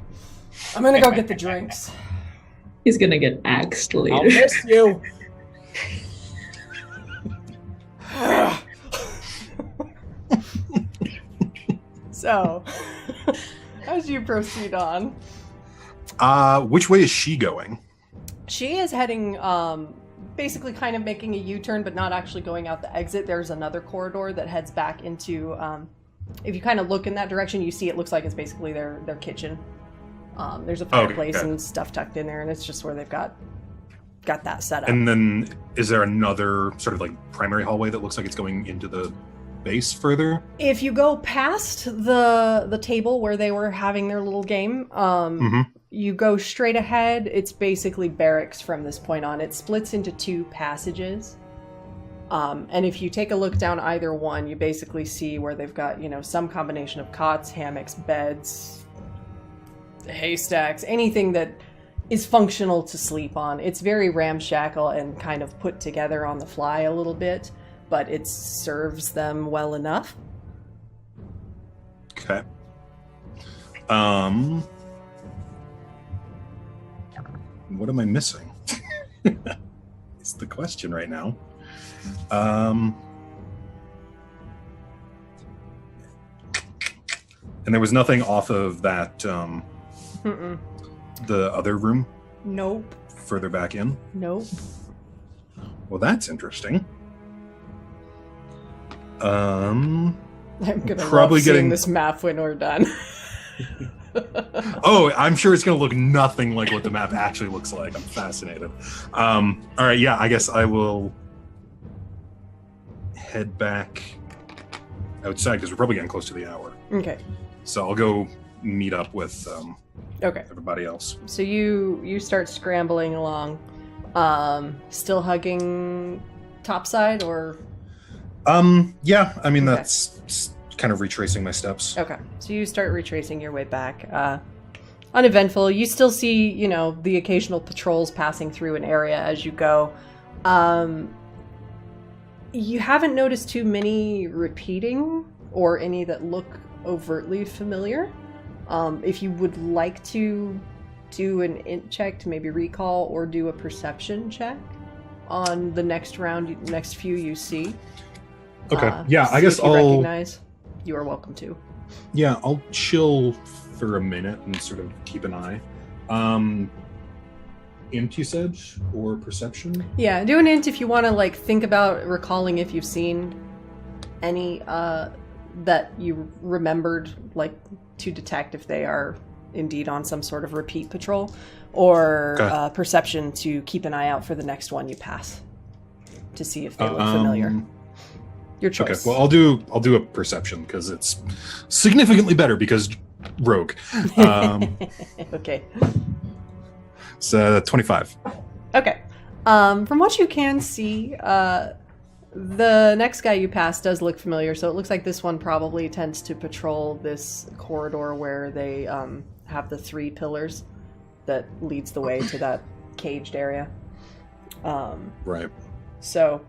I'm gonna go get the drinks. He's gonna get axed later. I'll miss you. So, as you proceed on, Which way is she going? she is heading, basically kind of making a U-turn, but not actually going out the exit. There's another corridor that heads back into, if you kind of look in that direction, you see it looks like it's basically their kitchen. There's a fireplace okay. and stuff tucked in there, and it's just where they've got that set up. And then is there another sort of like primary hallway that looks like it's going into the base further? If you go past the table where they were having their little game, you go straight ahead. It's basically barracks from this point on. It splits into two passages. And if you take a look down either one, you basically see where they've got, some combination of cots, hammocks, beds, haystacks, anything that is functional to sleep on. It's very ramshackle and kind of put together on the fly a little bit, but it serves them well enough. Okay. What am I missing? It's the question right now. And there was nothing off of that, the other room Nope. further back in? Nope. Well, that's interesting. I'm I'm gonna Probably love seeing getting- this map when we're done. Oh, I'm sure it's going to look nothing like what the map actually looks like. I'm fascinated. All right, yeah, I guess I will head back outside because we're probably getting close to the hour. Okay. So I'll go meet up with Okay. everybody else. So you start scrambling along, still hugging topside, or Yeah, I mean, Okay. that's kind of retracing my steps. okay. So you start retracing your way back. Uneventful. You still see, the occasional patrols passing through an area as you go. You haven't noticed too many repeating or any that look overtly familiar. If you would like to do an int check to maybe recall or do a perception check on the next few you see. Okay, yeah, I see guess if you I'll... recognize. You are welcome to. Yeah, I'll chill for a minute and sort of keep an eye. Int, you said, or perception? Yeah, do an int if you want to think about recalling if you've seen any that you remembered, to detect if they are indeed on some sort of repeat patrol, or Okay. perception to keep an eye out for the next one you pass to see if they look familiar. Your Okay, choice. well, I'll do a perception because it's significantly better because rogue. Okay. It's 25. Okay. From what you can see, the next guy you pass does look familiar, so it looks like this one probably tends to patrol this corridor where they have the 3 pillars that leads the way to that caged area. Right. So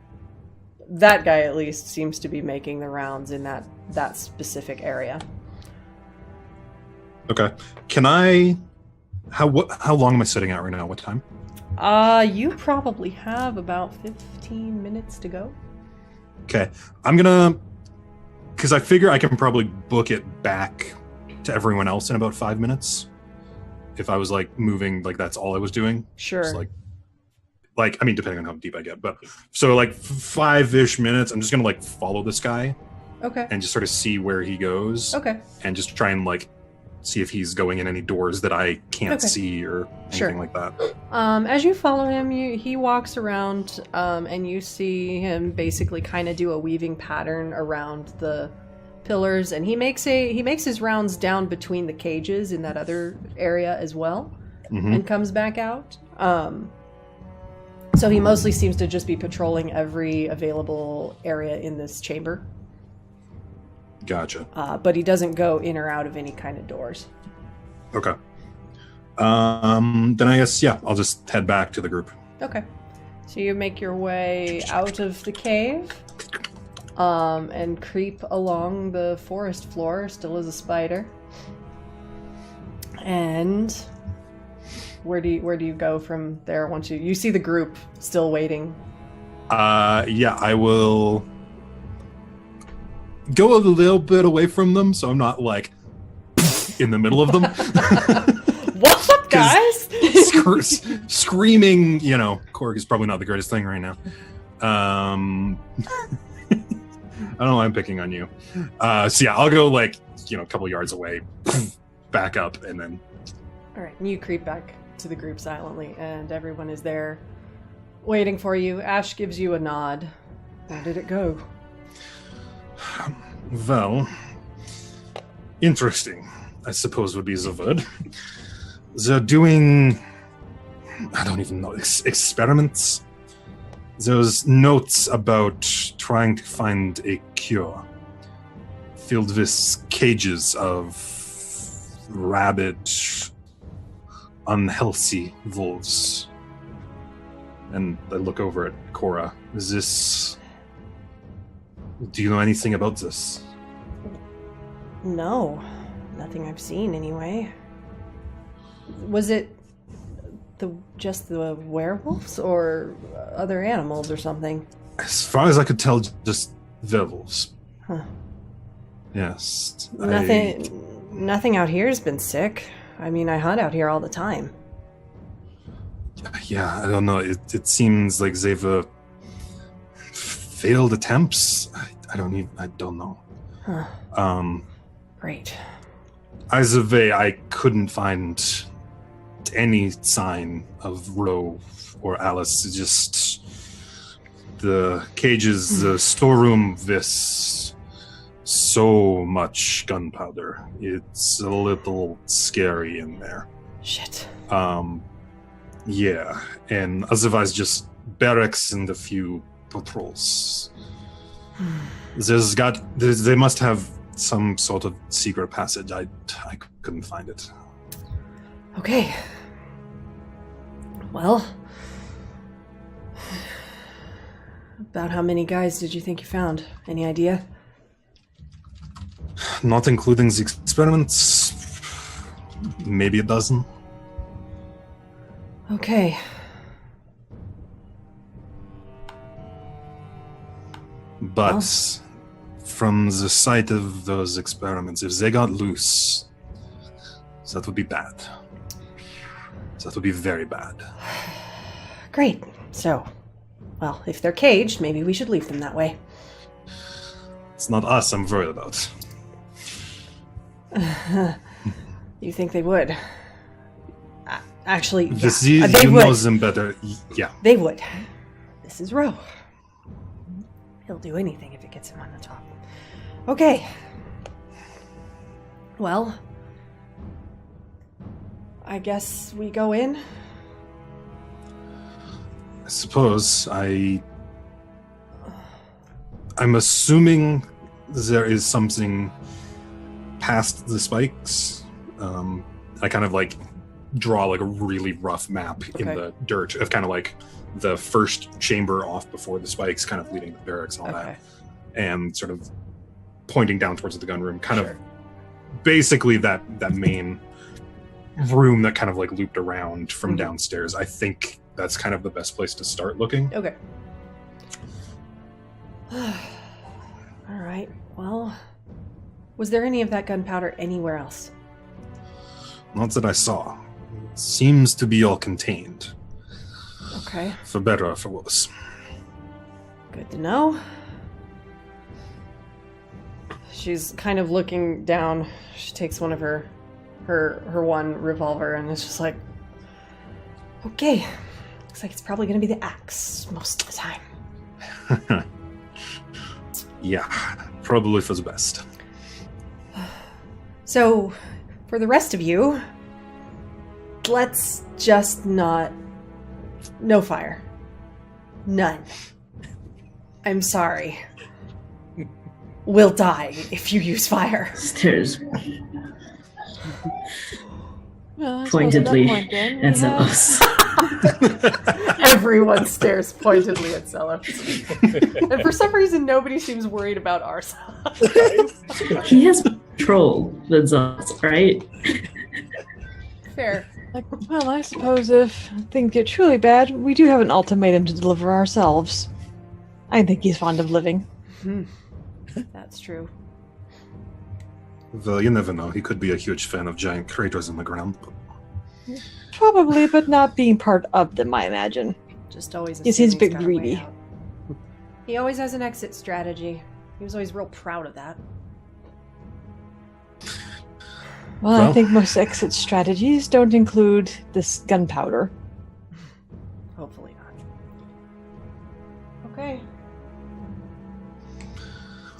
that guy at least seems to be making the rounds in that specific area. Okay. Can I? How long am I sitting at right now? What time? You probably have about 15 minutes to go. Okay. I'm gonna, because I figure I can probably book it back to everyone else in about 5 minutes. If I was like moving, like that's all I was doing. Sure. Just like I mean, depending on how deep I get, but so like 5-ish minutes. I'm just gonna like follow this guy. Okay. And just sort of see where he goes. Okay. And just try and like see if he's going in any doors that I can't see or anything like that. As you follow him, he walks around, and you see him basically kind of do a weaving pattern around the pillars, and he makes his rounds down between the cages in that other area as well, and comes back out. So he mostly seems to just be patrolling every available area in this chamber. Gotcha. But he doesn't go in or out of any kind of doors. Okay. Then I guess, yeah, I'll just head back to the group. Okay. So you make your way out of the cave, and creep along the forest floor, still as a spider. And where do you go from there once you see the group still waiting? Yeah, I will go a little bit away from them, so I'm not like in the middle of them. What's up, guys? Screaming, Corke is probably not the greatest thing right now. I don't know why I'm picking on you. So yeah, I'll go like, a couple yards away, back up, and then... Alright, and you creep back to the group silently, and everyone is there waiting for you. Ash gives you a nod. How did it go? Well, interesting, I suppose would be the word. They're doing, I don't even know, experiments. There's notes about trying to find a cure, filled with cages of rabid, unhealthy wolves. And I look over at Cora. Do you know anything about this? No, nothing I've seen anyway. Was it just the werewolves or other animals or something? As far as I could tell, just werewolves. Huh. Yes. Nothing out here has been sick. I mean, I hunt out here all the time. Yeah, I don't know. It seems like they've failed attempts. I don't know. Huh. Great. Either way, I couldn't find any sign of Rowe or Alice. Just the cages, the storeroom, this so much gunpowder. It's a little scary in there. Shit. Yeah, and otherwise just barracks and a few patrols. They must have some sort of secret passage. I couldn't find it. Okay. Well, about how many guys did you think you found? Any idea? Not including the experiments, maybe a dozen. Okay. But from the sight of those experiments, if they got loose, that would be bad. That would be very bad. Great. So, well, if they're caged, maybe we should leave them that way. It's not us I'm worried about. You think they would? Actually, You know them better. Yeah. They would. This is Rowe. He'll do anything if it gets him on the top. Okay. Well, I guess we go in. I suppose I'm assuming there is something past the spikes. I kind of like draw like a really rough map in Okay. the dirt of kind of like the first chamber off before the spikes, kind of leading to the barracks, all Okay. that, and sort of pointing down towards the gun room, kind Sure. of basically that main room that kind of like looped around from Mhm. downstairs. I think that's kind of the best place to start looking. Okay. All right. Well, was there any of that gunpowder anywhere else? Not that I saw. It seems to be all contained, Okay. for better or for worse. Good to know. She's kind of looking down. She takes one of her one revolver and is just like, okay, looks like it's probably going to be the axe most of the time. Yeah, probably for the best. So, for the rest of you, let's just not... No fire. None. I'm sorry. We'll die if you use fire. Stares Well, I suppose at that pointedly point then, we at have- Xellos. Everyone stares pointedly at Xellos. And for some reason, nobody seems worried about Arzalan. He has control with Xellos, right? Fair. Like, well, I suppose if things get truly bad, we do have an ultimatum to deliver ourselves. I think he's fond of living. That's true. Well, you never know. He could be a huge fan of giant craters in the ground. Probably, but not being part of them, I imagine. Just always He seems assuming a bit he's got a way greedy. out. He always has an exit strategy. He was always real proud of that. Well, I Well- think most exit strategies don't include this gunpowder. Hopefully not. Okay.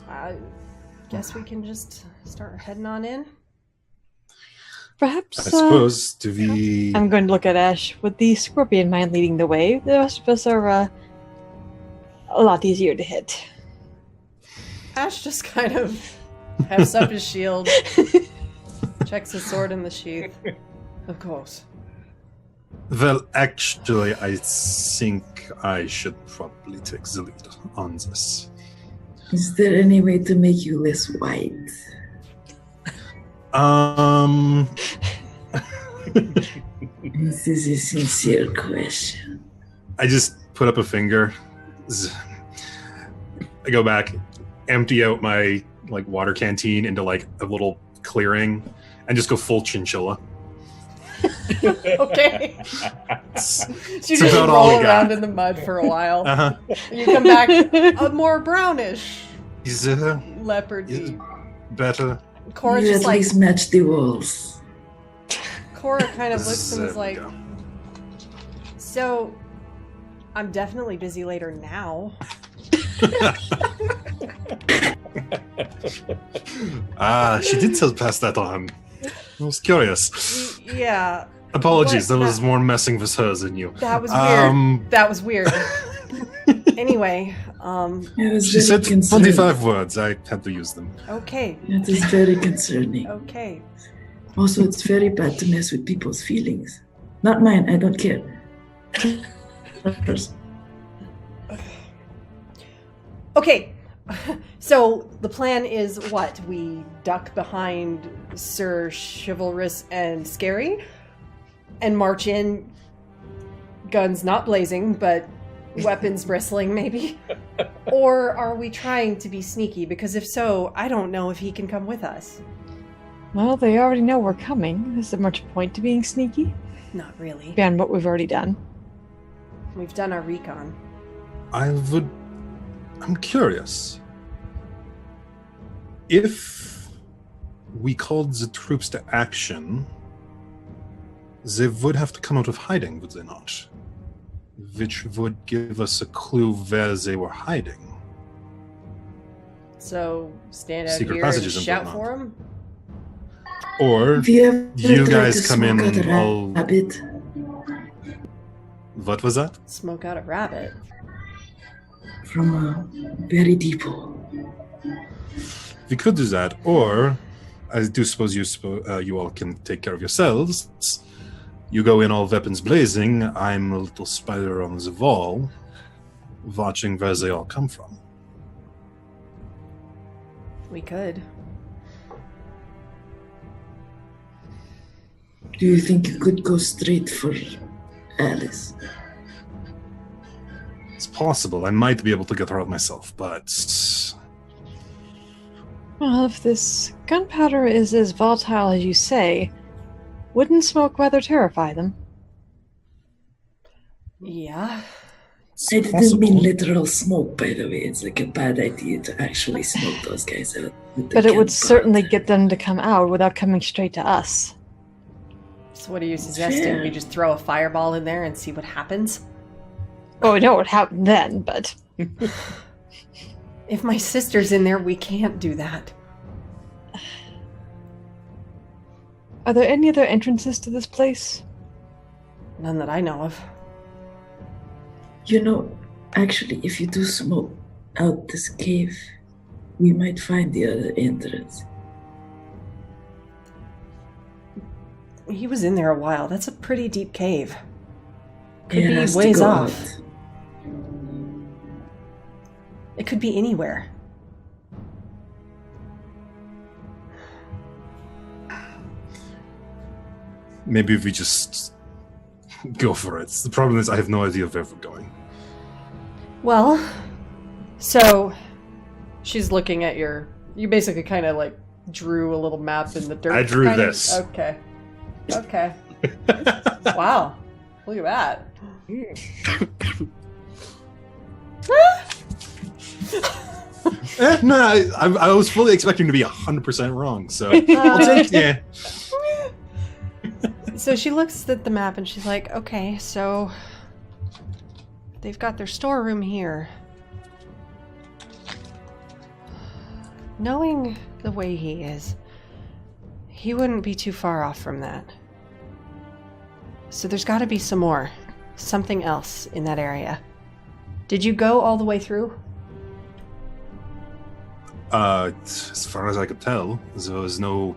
I guess we can just start heading on in. Perhaps, I suppose to be. I'm going to look at Ash. With the scorpion mine leading the way, the rest of us are a lot easier to hit. Ash just kind of hefts up his shield, checks his sword in the sheath. Of course. Well, actually, I think I should probably take the lead on this. Is there any way to make you less white? This is a sincere question. I just put up a finger. I go back, empty out my like water canteen into like a little clearing, and just go full chinchilla. Okay. It's So you just about all roll we got. around in the mud for a while. Uh-huh. And you come back a more brownish Is leopard. better. Cora You just at like least match the walls. Cora kind of looks and There is we like, go. so I'm definitely busy later now. She did pass that on. I was curious. Yeah, Apologies, What? that was more messing with hers than you. that was weird. That was weird. Anyway, It was She very said concerning. 25 words. I had to use them. okay, It is very concerning. okay. Also, it's very bad to mess with people's feelings. Not mine, I don't care. Okay, so the plan is what? We duck behind Sir Chivalrous and Scary and march in, guns not blazing, but weapons bristling maybe? Or are we trying to be sneaky? Because if so, I don't know if he can come with us. Well, they already know we're coming. Is there much point to being sneaky? Not really. Beyond what we've already done. We've done our recon. I'm curious. If we called the troops to action, they would have to come out of hiding, would they not? Which would give us a clue where they were hiding. So stand out Secret here and passages and shout whatnot. for him? Or Have you ever You tried guys to come in smoke out a all- rabbit? what was that? Smoke out a rabbit. From a very deep hole. We could do that, or I do suppose you all can take care of yourselves. You go in all weapons blazing, I'm a little spider on the wall, watching where they all come from. We could. Do you think you could go straight for Alice? It's possible. I might be able to get her out myself, but Well, if this gunpowder is as volatile as you say, wouldn't smoke rather terrify them? Yeah. I didn't mean literal smoke, by the way. It's like a bad idea to actually smoke those guys out. But it would certainly get them to come out without coming straight to us. So what are you suggesting? Fair. We just throw a fireball in there and see what happens? Well, we know what would happen then, but... If my sister's in there, we can't do that. Are there any other entrances to this place? None that I know of. You know, actually, if you do smoke out this cave, we might find the other entrance. He was in there a while. That's a pretty deep cave. Could It be has to ways go off. out. It could be anywhere. maybe if we just go for it. The problem is I have no idea where we're going. Well, so she's looking at your... You basically kind of like drew a little map in the dirt. I drew kind of- this. Okay. Okay. Wow. Look at that. No, I was fully expecting to be 100% wrong, so I'll take yeah. So she looks at the map and she's like, okay, so they've got their storeroom here. Knowing the way he is, he wouldn't be too far off from that. So there's got to be some more. Something else in that area. Did you go all the way through? As far as I could tell, there was no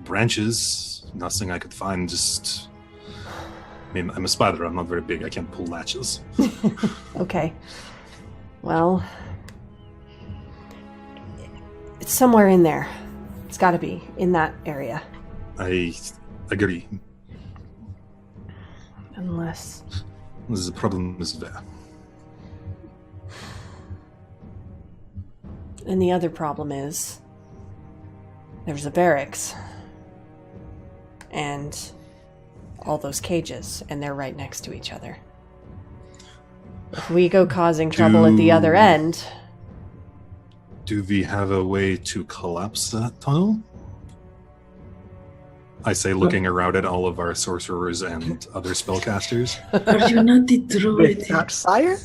branches, nothing I could find, just... I mean, I'm a spider, I'm not very big, I can't pull latches. Okay. Well... It's somewhere in there. It's got to be in that area. I agree. Unless... The problem is there. And the other problem is... There's a barracks. And... all those cages, and they're right next to each other. If we go causing trouble at the other end... Do we have a way to collapse that tunnel? I say, looking around at all of our sorcerers and other spellcasters. Are you not the druid? Without fire?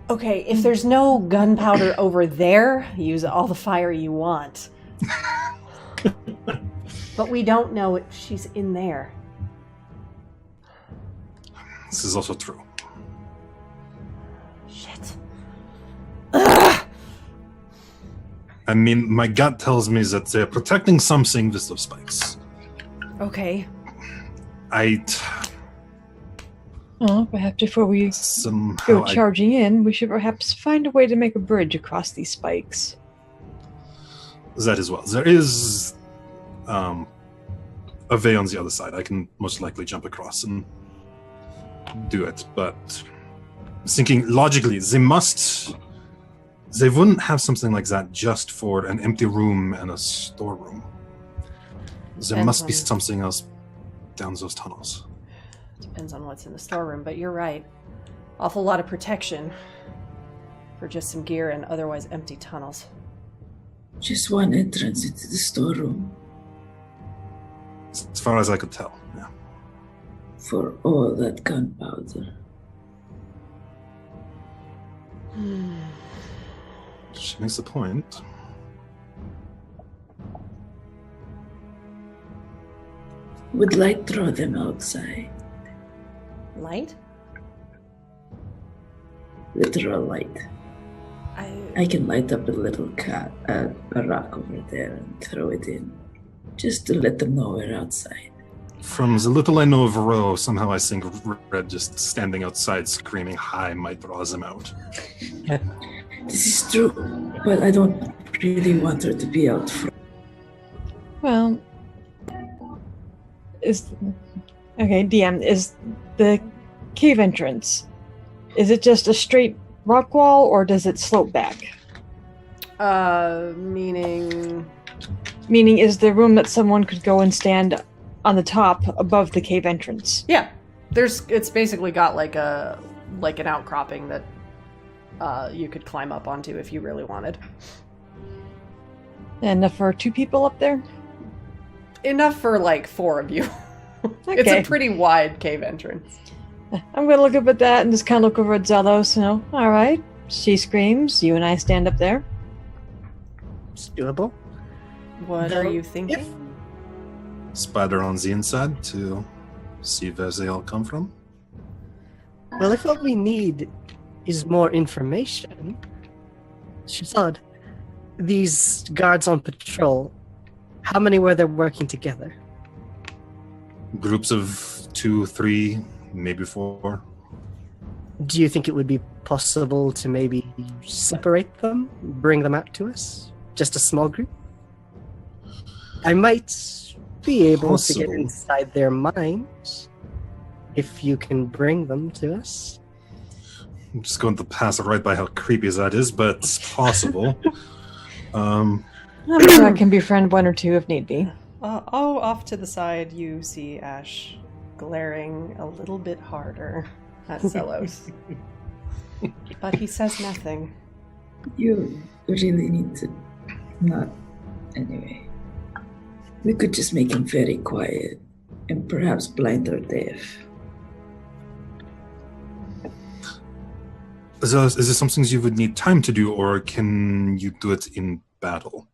Okay, if there's no gunpowder over there, use all the fire you want. But we don't know if she's in there. This is also true. Shit. I mean, my gut tells me that they're protecting something with those spikes. Okay. Well, perhaps before we Somehow go charging in, we should perhaps find a way to make a bridge across these spikes. that as well. There is a way on the other side. I can most likely jump across and do it, but thinking logically, they wouldn't have something like that just for an empty room and a storeroom. There must be something else down those tunnels. Depends on what's in the storeroom, but you're right. Awful lot of protection for just some gear and otherwise empty tunnels. Just one entrance into the storeroom As far as I could tell, yeah. for all that gunpowder. She makes a point. Would light draw them outside? Light? Literal light. I can light up a little a rock over there and throw it in. Just to let them know we're outside. From the little I know of Rowe, somehow I think Red just standing outside screaming hi might draw them out. This is true, but I don't really want her to be out front. Well, DM, is the cave entrance, is it just a straight rock wall, or does it slope back? Meaning, is there room that someone could go and stand on the top above the cave entrance? yeah, it's basically got like an outcropping that you could climb up onto if you really wanted. Enough for 2 people up there? Enough for like 4 of you. Okay. It's a pretty wide cave entrance. I'm gonna look up at that and just kind of look over at Xellos, all right, she screams, you and I stand up there. It's doable. What Though, are you thinking? Spider on the inside to see where they all come from. Well, if what we need is more information, Shah'Shad, these guards on patrol, how many were there working together? Groups of 2, 3, maybe 4. Do you think it would be possible to maybe separate them, bring them out to us? Just a small group? I might be able to get Possible. inside their minds if you can bring them to us. I'm just going to pass right by how creepy that is, but it's possible. I'm sure I can befriend 1 or 2 if need be. Off to the side, you see Ash glaring a little bit harder at Xellos. But he says nothing. You really need to not. Anyway. We could just make him very quiet and perhaps blind or deaf. Is this something you would need time to do, or can you do it in battle?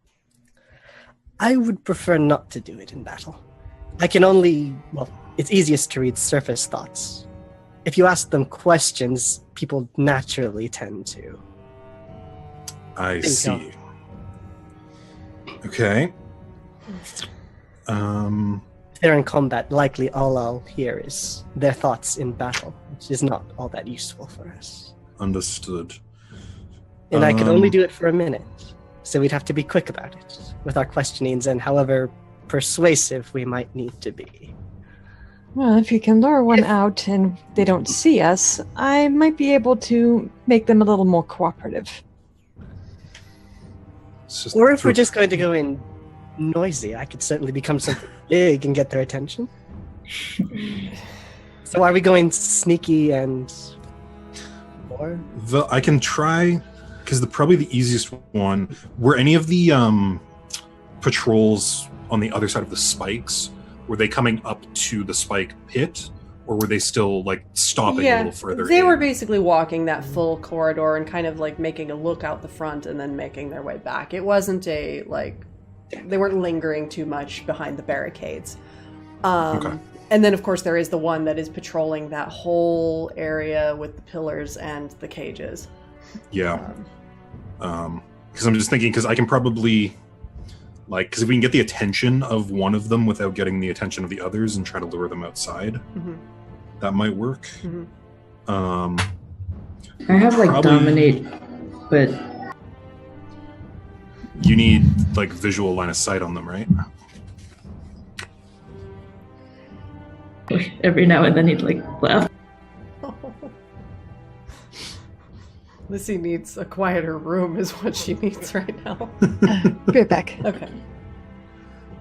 I would prefer not to do it in battle. I can only, it's easiest to read surface thoughts. If you ask them questions, people naturally tend to. I Think see. Okay. If they're in combat, likely all I'll hear is their thoughts in battle, which is not all that useful for us. Understood. And I could only do it for a minute, so we'd have to be quick about it with our questionings and however persuasive we might need to be. Well, if you can lure one out and they don't see us, I might be able to make them a little more cooperative. It's just Or if we're just going to go in noisy, I could certainly become something big and get their attention. So are we going sneaky and more? I can try, because probably the easiest one, were any of the patrols on the other side of the spikes, were they coming up to the spike pit, or were they still like stopping a little further they in? were basically walking that full corridor and kind of like making a look out the front and then making their way back. It wasn't they weren't lingering too much behind the barricades. Okay. And then of course there is the one that is patrolling that whole area with the pillars and the cages. Yeah. Because I'm just thinking, because I can probably, because if we can get the attention of one of them without getting the attention of the others and try to lure them outside, that might work. I have Probably- dominate, but You need visual line of sight on them, right? every now and then he'd laugh. Lissi needs a quieter room is what she needs right now. Be right back. Okay.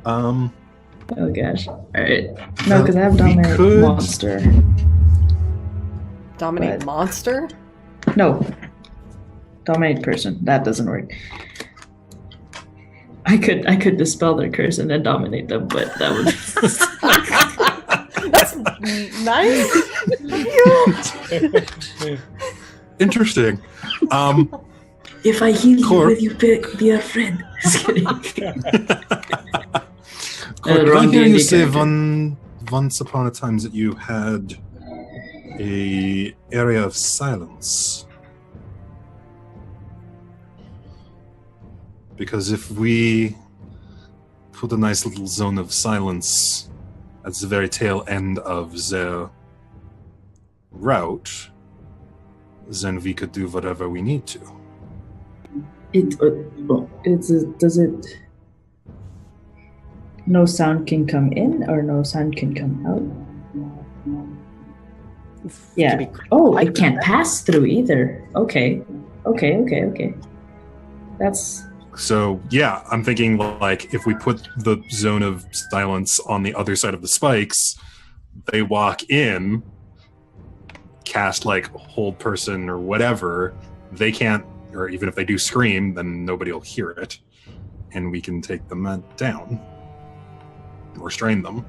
Oh gosh. Alright. No, because I have We dominate could- monster. Dominate What? monster? No. Dominate person. That doesn't work. I could dispel their curse and then dominate them, but that would That's nice. Interesting. if I heal you, Corke. will you be a friend? Just kidding. Corke, wrong I'm hearing you D&D say character. once upon a time that you had a area of silence. Because if we put a nice little zone of silence at the very tail end of the route, then we could do whatever we need to. Does it? No sound can come in, or no sound can come out. Yeah. Oh, it can't pass through either. Okay. That's. So yeah, I'm thinking like if we put the zone of silence on the other side of the spikes, they walk in, cast like hold person or whatever, they can't, or even if they do scream, then nobody will hear it, and we can take them down, restrain them.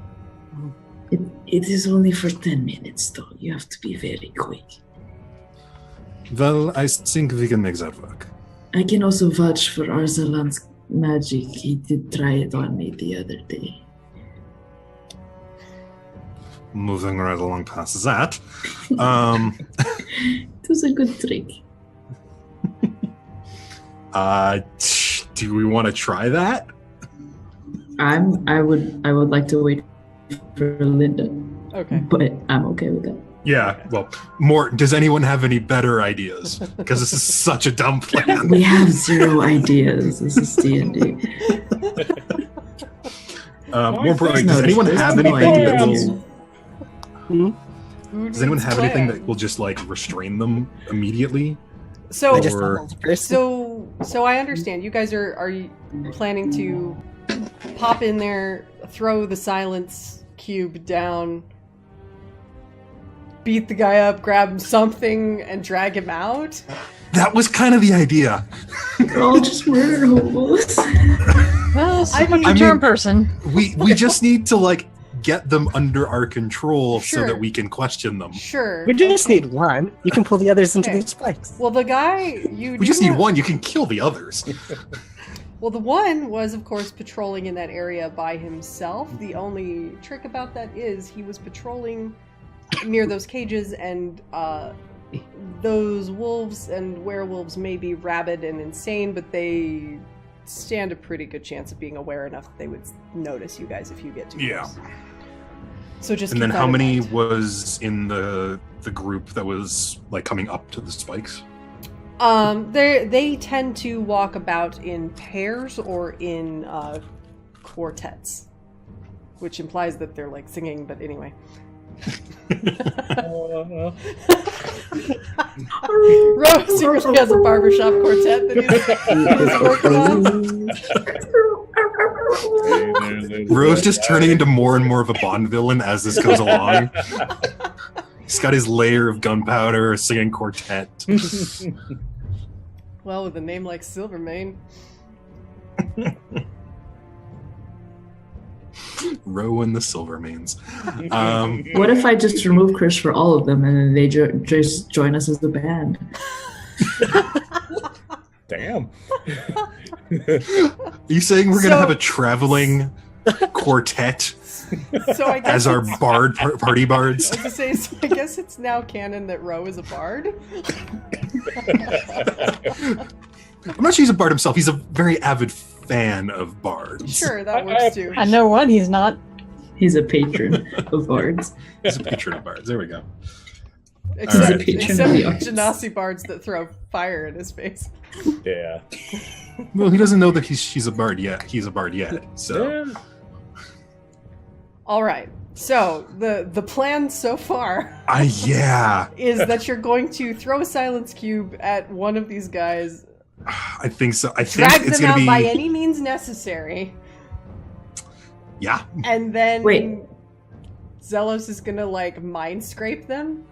It is only for 10 minutes, though. You have to be very quick. Well, I think we can make that work. I can also vouch for Arzalan's magic. He did try it on me the other day. Moving right along past that. It was a good trick. Do we want to try that? I would like to wait for Linda. Okay. But I'm okay with that. Yeah, well, more. Does anyone have any better ideas? Because this is such a dumb plan. We have 0 ideas. This is D&D. More importantly, does anyone have anything that will? Does anyone have anything that will just like restrain them immediately? So, I just Or- so I understand. You guys are you planning to pop in there, throw the silence cube down, beat the guy up, grab something, and drag him out? That was kind of the idea. They're all just murder hobos. Well, so I much mean- a germ person. We just need to like get them under our control so Sure. that we can question them. Sure. We just need one. You can pull the others into Okay. the spikes. Well, the guy you We just need one. You can kill the others. Well, the one was, of course, patrolling in that area by himself. The only trick about that is he was patrolling near those cages, and those wolves and werewolves may be rabid and insane, but they stand a pretty good chance of being aware enough that they would notice you guys if you get too Yeah. close. So just And keep then that how in many mind. was in the group that was like coming up to the spikes? They tend to walk about in pairs or in quartets, which implies that they're like singing. But anyway, Rowe secretly has a barbershop quartet that he's working on. Rowe's just turning into more and more of a Bond villain as this goes along. He's got his layer of gunpowder, singing quartet. Well, with a name like Silvermane. Rowe and the Silvermanes. What if I just remove Chris for all of them and then they just join us as the band? Damn. Are you saying we're going to have a traveling quartet So I guess as our it's- bard party bards? I was gonna say, so I guess it's now canon that Rowe is a bard. I'm not sure he's a bard himself. He's a very avid fan of bards. Sure, that works too. I know one, he's not. He's a patron of bards. He's a patron of bards. There we go. Except, Alright. Patron except of the arts. Genasi bards that throw fire in his face. Yeah. Well, he doesn't know that she's a bard yet. He's a bard yet. So Yeah. All right. So the plan so far yeah, is that you're going to throw a silence cube at one of these guys, I think so. I think drag it's them going out to be by any means necessary, yeah. and then Wait. Xellos is gonna like mind scrape them.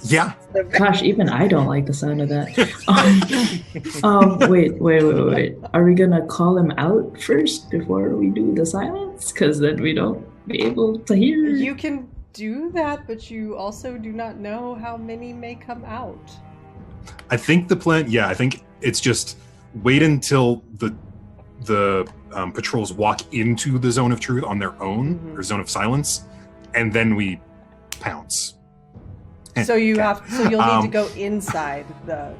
Yeah. Gosh, even I don't like the sound of that. Wait. Are we gonna call him out first before we do the silence? Because then we don't be able to hear. You can do that, but you also do not know how many may come out. I think the plan. Yeah, I think it's just wait until the patrols walk into the zone of truth on their own Mhm. or zone of silence, and then we pounce. So you'll need to Um, go inside the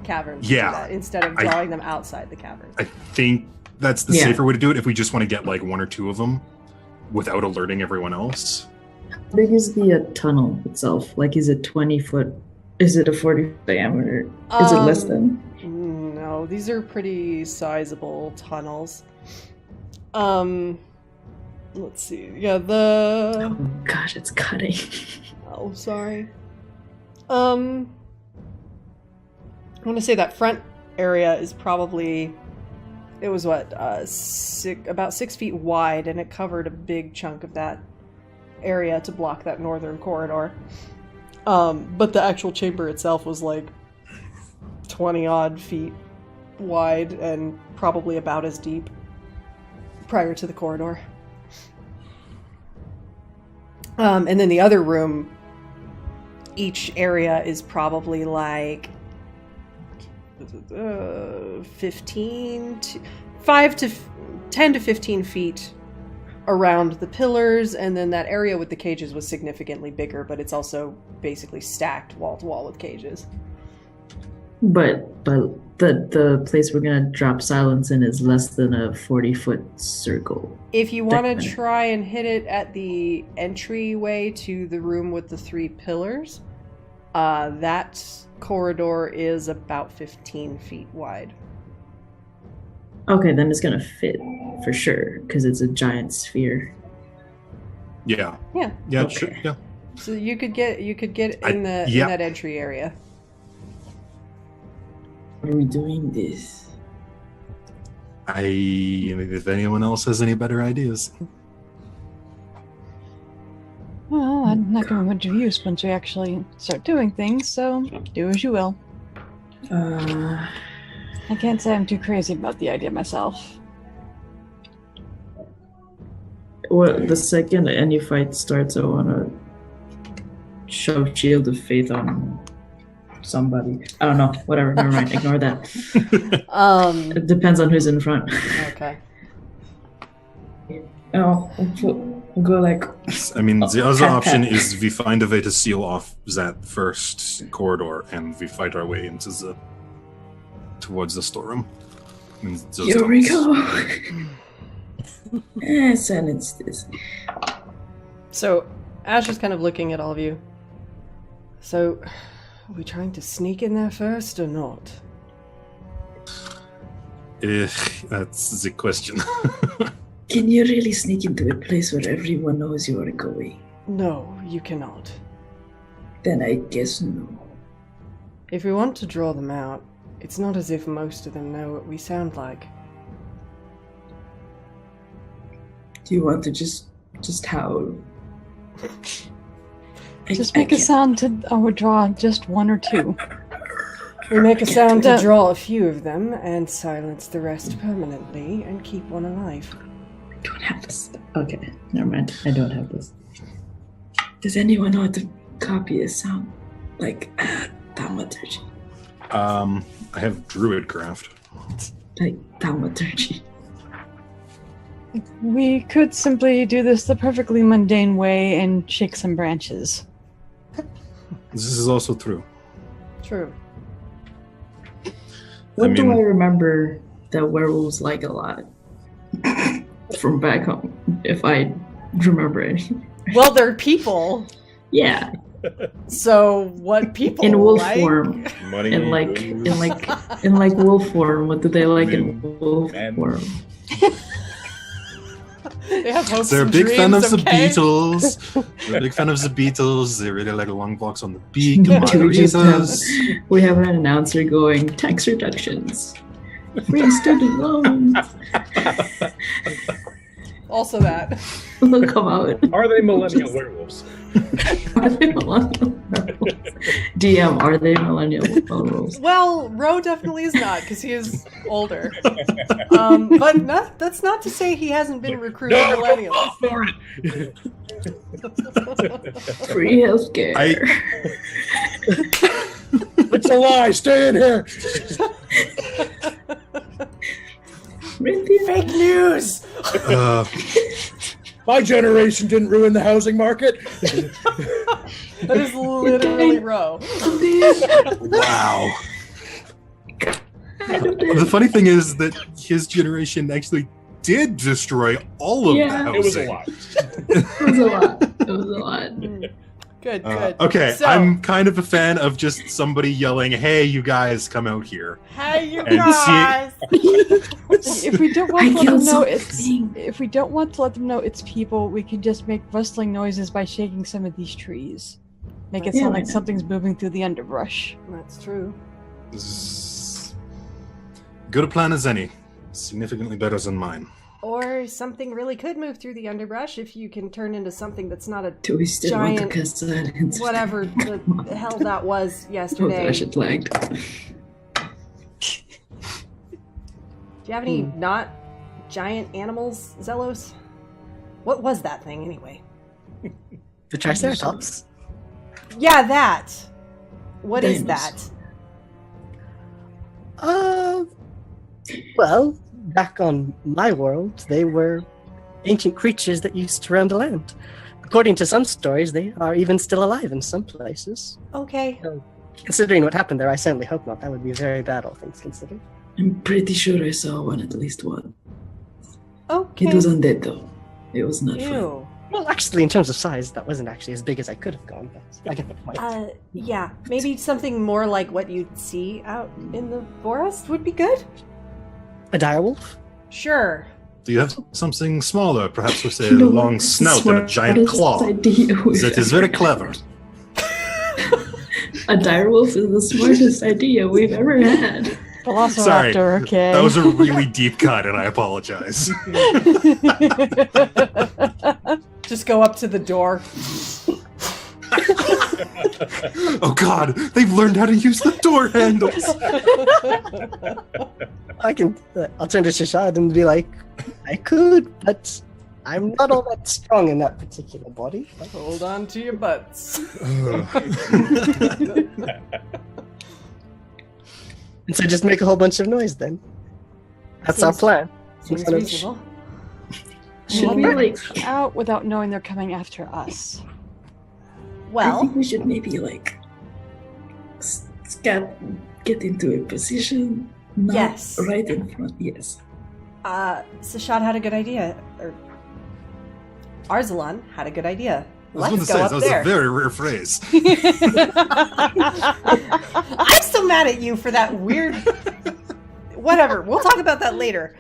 cavern. to do Yeah. that, instead of I- drawing them outside the cavern. I think that's the safer way to do it if we just want to get like one or two of them without alerting everyone else. How big is the tunnel itself? Like, is it 20 foot? Is it a 40 diameter? Is it less than? No, these are pretty sizable tunnels. Let's see. Yeah, Oh gosh, it's cutting. Oh, sorry. I want to say that front area is probably... It was what, about 6 feet wide, and it covered a big chunk of that area to block that northern corridor. But the actual chamber itself was like 20-odd feet wide and probably about as deep prior to the corridor. And then the other room, each area is probably like 10 to 15 feet around the pillars, and then that area with the cages was significantly bigger, but it's also basically stacked wall to wall with cages. But the place we're gonna drop silence in is less than a 40-foot circle. If you want to try and hit it at the entryway to the room with the 3 pillars, that corridor is about 15 feet wide. Okay, then it's gonna fit for sure because it's a giant sphere. Yeah. Yeah. Yeah. Okay. Sure, yeah. So you could get in that entry area. Are we doing this? If anyone else has any better ideas. Well, I'm not going to much use once we actually start doing things, so do as you will. I can't say I'm too crazy about the idea myself. Well, the second any fight starts, I want to shove Shield of Faith on somebody. I don't know. Whatever. Never mind. Ignore that. It depends on who's in front. Okay. Oh, we'll go like... I mean, the other option is we find a way to seal off that first corridor and we fight our way into towards the storeroom. Here we go. Silence this. So, Ash is kind of looking at all of you. So, are we trying to sneak in there first or not? That's the question. Can you really sneak into a place where everyone knows you are going? No, you cannot. Then I guess no. If we want to draw them out, it's not as if most of them know what we sound like. Do you want to just howl? Just make a sound to draw just one or two. We make a sound to draw a few of them and silence the rest permanently and keep one alive. I don't have this. Okay, never mind. I don't have this. Does anyone know how to copy a sound like thaumaturgy? I have Druidcraft. Like thaumaturgy. We could simply do this the perfectly mundane way and shake some branches. This is also true. True. What do I remember that werewolves like a lot from back home? If I remember any. Well, they're people. Yeah. So what people in wolf like? form. Money, in wolf form. What do they like in wolf form? They have hopes They're a and big fan of dreams, the okay? Beatles. They're a big fan of the Beatles. They really like long walks on the beach. We have an announcer going, tax reductions. Free student loans. Also that. They'll come out. Are they millennial werewolves? Are they millennial werewolves? DM, are they millennial werewolves? Well, Rowe definitely is not, because he is older. But that's not to say he hasn't been recruiting millennials. For it. Free healthcare. It's a lie. Stay in here. Fake news! My generation didn't ruin the housing market. That is literally Rowe. Wow. The funny thing is that his generation actually did destroy all of the housing. It was a lot. It was a lot. Good. Okay, So, I'm kind of a fan of just somebody yelling, "Hey, you guys, come out here!" hey, you and guys. If we don't want to I let them killed know it's something. if we don't want to let them know it's people, we can just make rustling noises by shaking some of these trees. Make it Yeah, sound why like not? something's moving through the underbrush. That's true. Good a plan as any. Significantly better than mine. Or something really could move through the underbrush if you can turn into something that's not a Do we still want to Giant- cast silence? whatever the hell that was Oh yesterday. gosh, it lagged. Do you have any not giant animals, Xellos? What was that thing anyway? The Triceratops. Yeah, that. What is Dinos. that? Well, back on my world, they were ancient creatures that used to roam the land. According to some stories, they are even still alive in some places. Okay. Considering what happened there, I certainly hope not. That would be very bad, all things considered. I'm pretty sure I saw one, at least one. Okay. It was undead though. It was not fun. Ew. Well, actually, in terms of size, that wasn't actually as big as I could have gone, but I get the point. Yeah, maybe something more like what you'd see out in the forest would be good? A direwolf? Sure. Do you have something smaller, perhaps with a You know long what? snout and a giant Smartest claw? idea we've That is very ever clever. A direwolf is the smartest idea we've ever had. Velociraptor, okay. That was a really deep cut, and I apologize. Just go up to the door. Oh god, they've learned how to use the door handles! I'll turn to Sah'Shad and be like, I could, but I'm not all that strong in that particular body. Hold on to your butts. And so just make a whole bunch of noise then. That's our Seems- plan. Seems Instead of- reasonable. Should we like? Out without knowing they're coming after us. I Well, think we should maybe like get into a position. Not Yes. Right in front. Yes. Sah'Shad had a good idea. Or Arzalan had a good idea. I was Let's going to say, go up that was there. a very rare phrase. I'm still mad at you for that weird. Whatever. We'll talk about that later.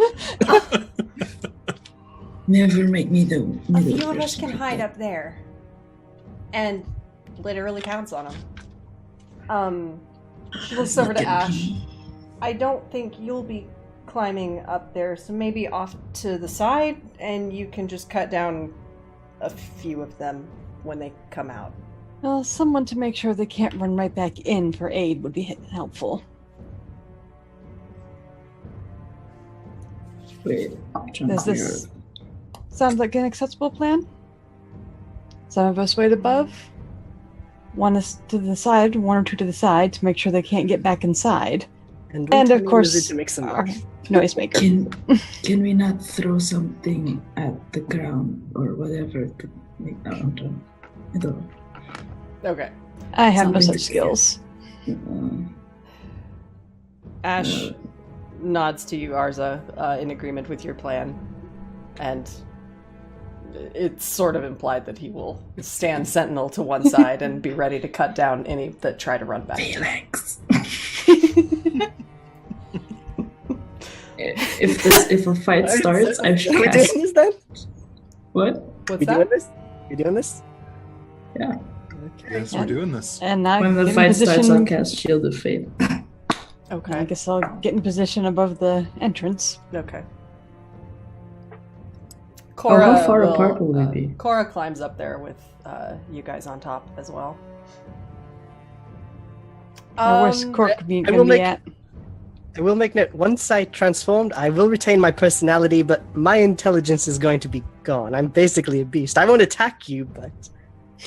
Never make me the A middle few of us person can like hide that. up there, and literally counts on them. She looks over to Look at Ash. me. I don't think you'll be climbing up there, so maybe off to the side, and you can just cut down a few of them when they come out. Well, someone to make sure they can't run right back in for aid would be helpful. Wait, I'm trying Does to this sound like an acceptable plan? Some of us wait above, one is to the side, one or two to the side to make sure they can't get back inside. And, And of Leuterio course, is to make some our noise. noisemaker. Can we not throw something at the ground or whatever to make that? I don't Okay. I have no Something such to skills. know. Ash nods to you, Arza, in agreement with your plan, and it's sort of implied that he will stand sentinel to one side and be ready to cut down any that try to run back. Phalanx. If a fight starts, I should Are we cast. doing this then? What? What's We that? doing this? You doing this? Yeah. Okay. Yes, we're doing this. And now When the get in fight starts, I'll position. cast Shield of Fate. I Okay. guess I'll get in position above the entrance. Okay. How far apart will they be? Cora climbs up there with you guys on top as well. Where's Corke I gonna will be make- at? I will make note, once I transformed, I will retain my personality, but my intelligence is going to be gone. I'm basically a beast. I won't attack you, but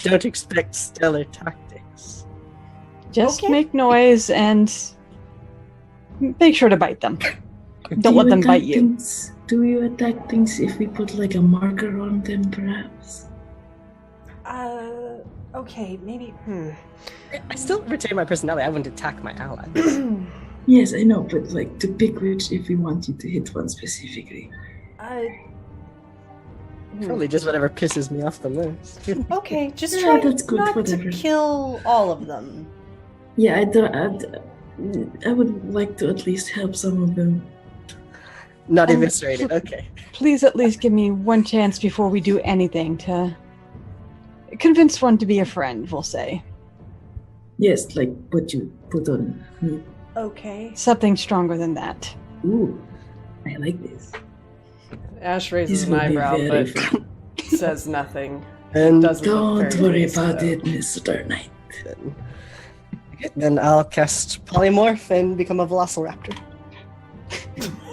don't expect stellar tactics. Just Okay. make noise and make sure to bite them. Don't Do let you them bite attack you. things- Do you attack things if we put like a marker on them, perhaps? Okay, maybe. I still retain my personality. I wouldn't attack my allies. Yes, I know, but like to pick which if we want you to hit one specifically. Probably just whatever pisses me off the most. Okay, just Yeah, try that's good, not whatever. to kill all of them. Yeah, I would like to at least help some of them. Not eviscerated, okay. Please at least give me one chance before we do anything to convince one to be a friend, we'll say. Yes, like what you put on me. Okay. Something stronger than that. Ooh, I like this. Ash raises This an will be eyebrow, very but fun. says nothing. And Doesn't look Don't very worry pleased, about though. it, Mr. Knight. then I'll cast Polymorph and become a Velociraptor.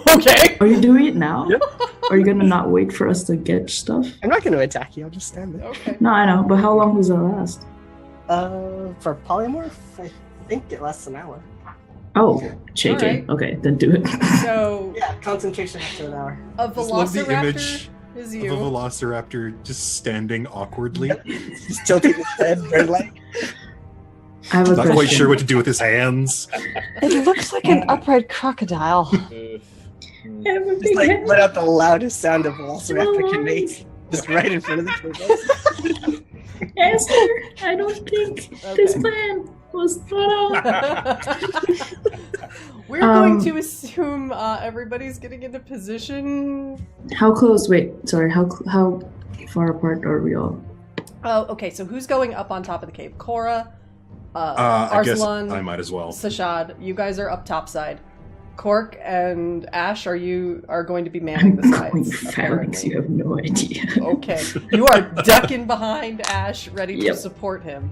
Okay. Are you doing it now? Yep. Are you gonna not wait for us to get stuff? I'm not going to attack you, I'll just stand there. Okay. No, I know, but how long does that last? For Polymorph, I think it lasts an hour. Oh, JK. Alright. Okay, then do it. So Yeah, concentration up to an hour. a Just love the velociraptor image is of a you. velociraptor just standing awkwardly. Just tilting his head, bird like. I have a Not question. quite sure what to do with his hands. It looks like an upright crocodile. I have a Just big like head. let out the loudest sound a Velociraptor can make. Just right in front of the table. Answer. I don't think this Okay. plan was thought out. We're going to assume everybody's getting into position. How close? Wait, sorry. How far apart are we all? Oh, okay. So who's going up on top of the cave? Cora, I guess Arzalan, I might as well. Sah'Shad. You guys are up top side. Cork and Ash, are going to be manning I'm the going sides. phalanx. You have no idea. Okay. You are ducking behind Ash, ready to Yep. support him,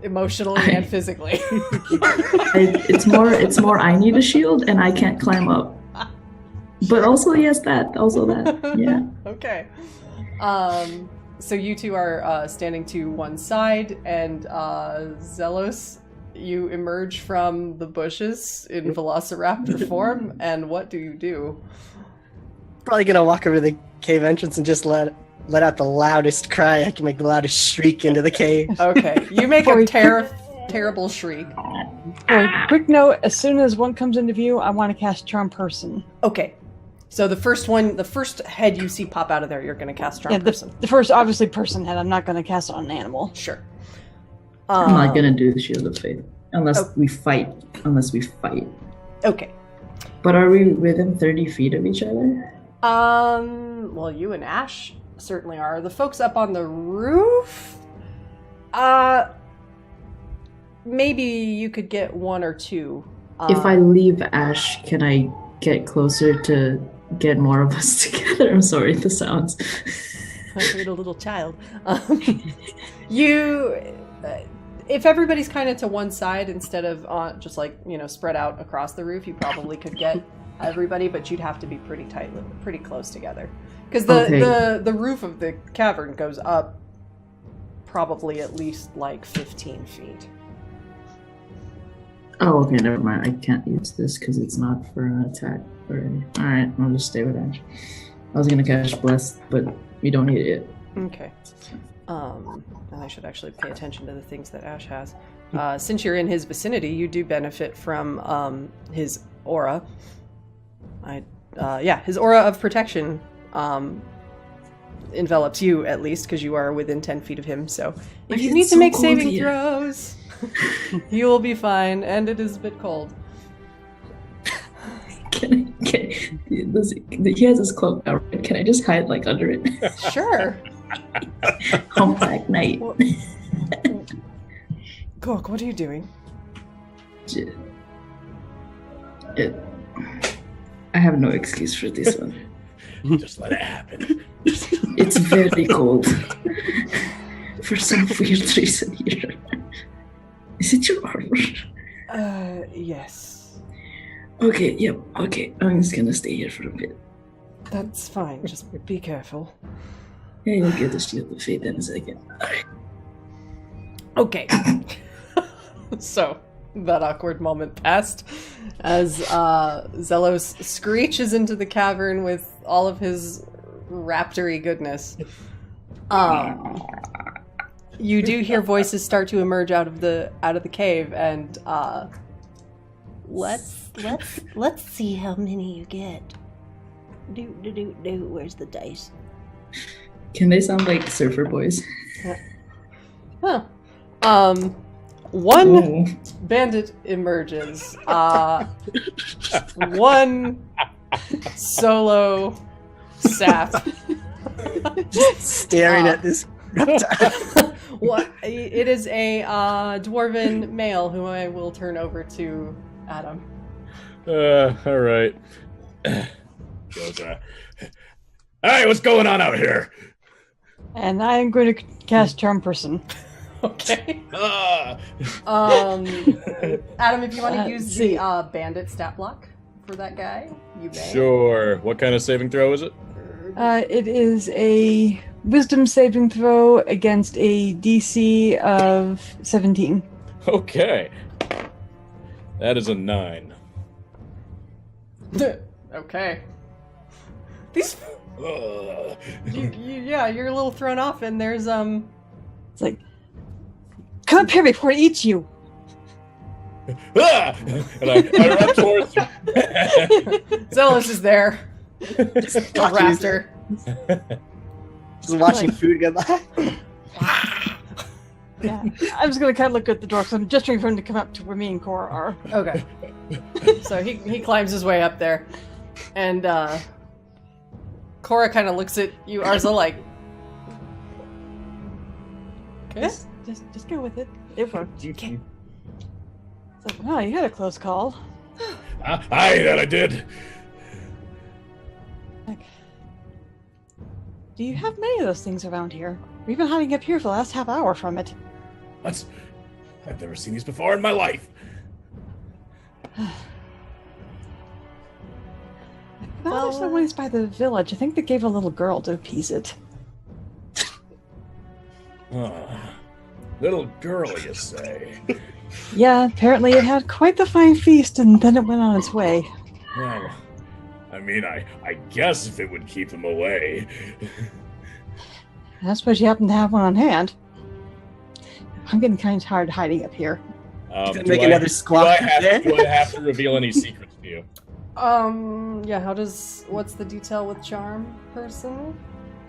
emotionally and physically. It's more. I need a shield, and I can't climb up. But also, yes, that. Also that. Yeah. Okay. So you two are standing to one side, and Xellos, you emerge from the bushes in Velociraptor form, and what do you do? Probably gonna walk over to the cave entrance and just let out the loudest cry. I can make the loudest shriek into the cave. Okay, you make a terrible shriek. For a quick note, as soon as one comes into view, I want to cast Charm Person. Okay, so the first head you see pop out of there, you're going to cast Charm Yeah, Person. the first, obviously, person head. I'm not going to cast it on an animal. Sure. I'm not gonna do the shield of faith unless Oh. we fight. Okay. But are we within 30 feet of each other? Well, you and Ash certainly are. The folks up on the roof, maybe you could get one or two. If I leave Ash, can I get closer to get more of us together? I'm sorry, the sounds. I heard a little child. If everybody's kind of to one side instead of just like, spread out across the roof, you probably could get everybody, but you'd have to be pretty close together. Because the roof of the cavern goes up probably at least like 15 feet. Oh, okay, never mind. I can't use this because it's not for an attack. Alright, I'll just stay with Ash. I was gonna cast Bless, but we don't need it yet. Okay. And I should actually pay attention to the things that Ash has. Since you're in his vicinity, you do benefit from his aura. His aura of protection envelops you, at least, because you are within 10 feet of him. So if you It's need to so make cold saving here. throws, you will be fine, and it is a bit cold. He has his cloak now, right? Can I just hide like under it? Sure. Humpback Knight. Well, Cork, what are you doing? I have no excuse for this one. Just let it happen. It's very cold. For some weird reason here. Is it your armor? Yes. Okay, yep, okay. I'm just gonna stay here for a bit. That's fine. Just be careful. Yeah, you'll get the shield of fate in a second. Okay. So, that awkward moment passed as Xellos screeches into the cavern with all of his raptory goodness. You do hear voices start to emerge out of the cave, and let's Let's see how many you get. Where's the dice? Can they sound like surfer boys? Huh. One Oh. bandit emerges. One solo sap. Staring at this reptile. What? It is a dwarven male who I will turn over to Adam. All right. Goes, hey, what's going on out here? And I am going to cast Charm Person. Okay. Ah. Adam, if you want to use see. the bandit stat block for that guy, you may. Sure. What kind of saving throw is it? It is a Wisdom saving throw against a DC of 17. Okay. That is a 9. Okay. These. Ugh. Yeah, you're a little thrown off, and there's It's like, come up here before it eats you. Ah! And I run towards you. Xellos is there. Just Raptor. Just watching food go by. Yeah, I'm just gonna kind of look at the door because I'm just waiting for him to come up to where me and Cora are. Okay. So he climbs his way up there, and Cora kind of looks at you, Arza, like, okay. Just go with it. It worked. Okay. It's like, wow, you had a close call. Aye, that I did. Like, do you have many of those things around here? We've been hiding up here for the last half hour from it. What? I've never seen these before in my life. Well, there's no ones by the village. I think they gave a little girl to appease it. Little girl, you say? Yeah, apparently it had quite the fine feast, and then it went on its way. Well, I mean, I guess if it would keep him away. I suppose you happen to have one on hand. I'm getting kind of tired hiding up here. Make another squawk there. Do I have to reveal any secrets to you? Yeah, what's the detail with charm person?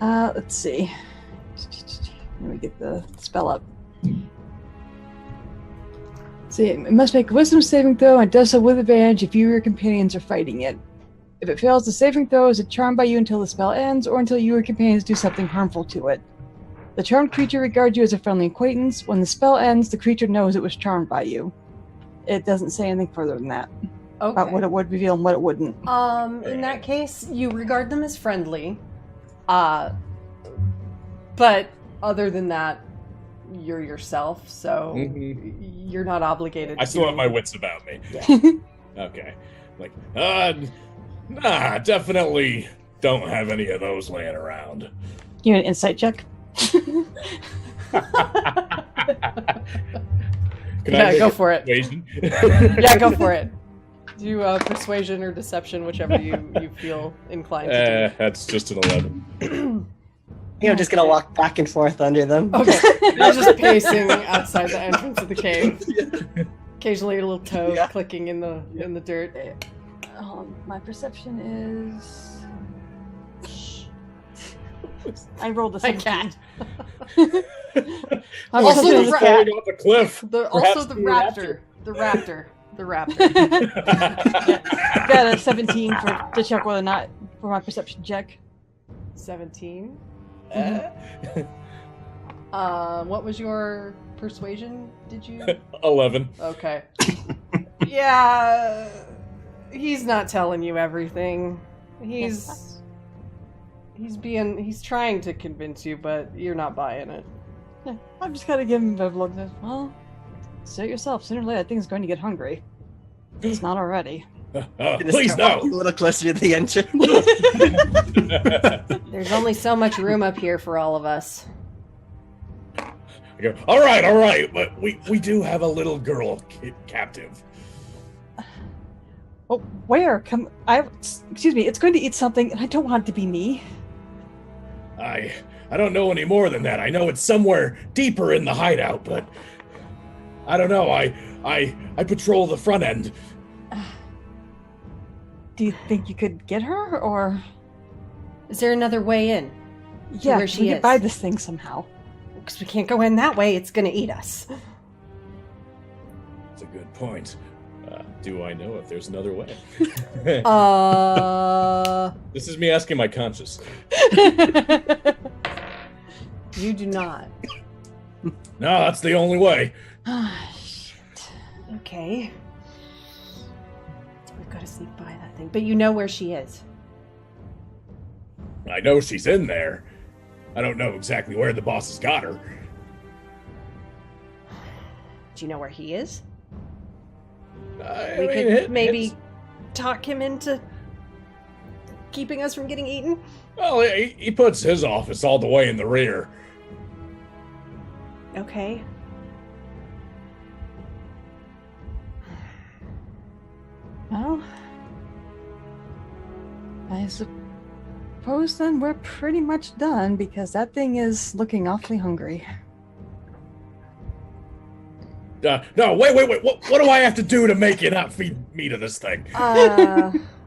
Let's see. Let me get the spell up. See, it must make a wisdom saving throw and does so with advantage if you or your companions are fighting it. If it fails, the saving throw is charmed by you until the spell ends or until you or your companions do something harmful to it. The charmed creature regards you as a friendly acquaintance. When the spell ends, the creature knows it was charmed by you. It doesn't say anything further than that. Okay. About what it would reveal and what it wouldn't. In that case, you regard them as friendly. But other than that, you're yourself, so you're not obligated. I still have my wits about me. Yeah. Okay. Like, nah, definitely don't have any of those laying around. Give me an insight check. Go for it. Persuasion? Yeah, go for it. Do persuasion or deception, whichever you feel inclined to do. That's just an 11. I'm just gonna walk back and forth under them. Okay, you're just pacing outside the entrance of the cave. Occasionally, your little toe clicking in the dirt. My perception is. I rolled a 17. cat. Also, Also the the falling off a cliff. Also the raptor. The raptor. Got a 17 to check whether or not for my perception check. 17. What was your persuasion? Did you? 11. Okay. Yeah, he's not telling you everything. He's trying to convince you, but you're not buying it. Yeah, I'm just kind of giving him a look. Well, say it yourself. Sooner or later, that thing's going to get hungry. It's not already. Please no. A little closer to the entrance. There's only so much room up here for all of us. I go, all right, but we do have a little girl captive. Oh, where? Excuse me. It's going to eat something, and I don't want it to be me. I don't know any more than that. I know it's somewhere deeper in the hideout, but I don't know. I patrol the front end. Do you think you could get her, or Is there another way in? yeah, where she we is. could buy this thing somehow? Because we can't go in that way. It's going to eat us. That's a good point. Do I know if there's another way? This is me asking my conscience. You do not. No, that's the only way. Shit. Okay. We've got to sneak by that thing. But you know where she is. I know she's in there. I don't know exactly where the boss has got her. Do you know where he is? I We mean, could maybe talk him into keeping us from getting eaten. Well, he puts his office all the way in the rear. Okay. Well, I suppose then we're pretty much done because that thing is looking awfully hungry. No, wait. What do I have to do to make you not feed me to this thing?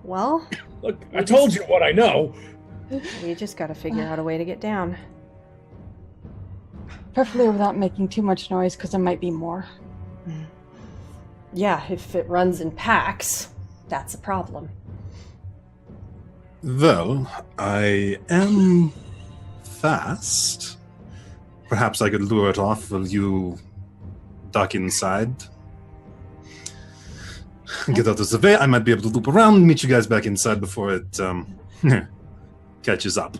Well, Look, I told you what I know. we just got to figure out a way to get down. Preferably without making too much noise because there might be more. Yeah, if it runs in packs, that's a problem. Well, I am fast. Perhaps I could lure it off while you duck inside. Get out of the way. I might be able to loop around, meet you guys back inside before it catches up.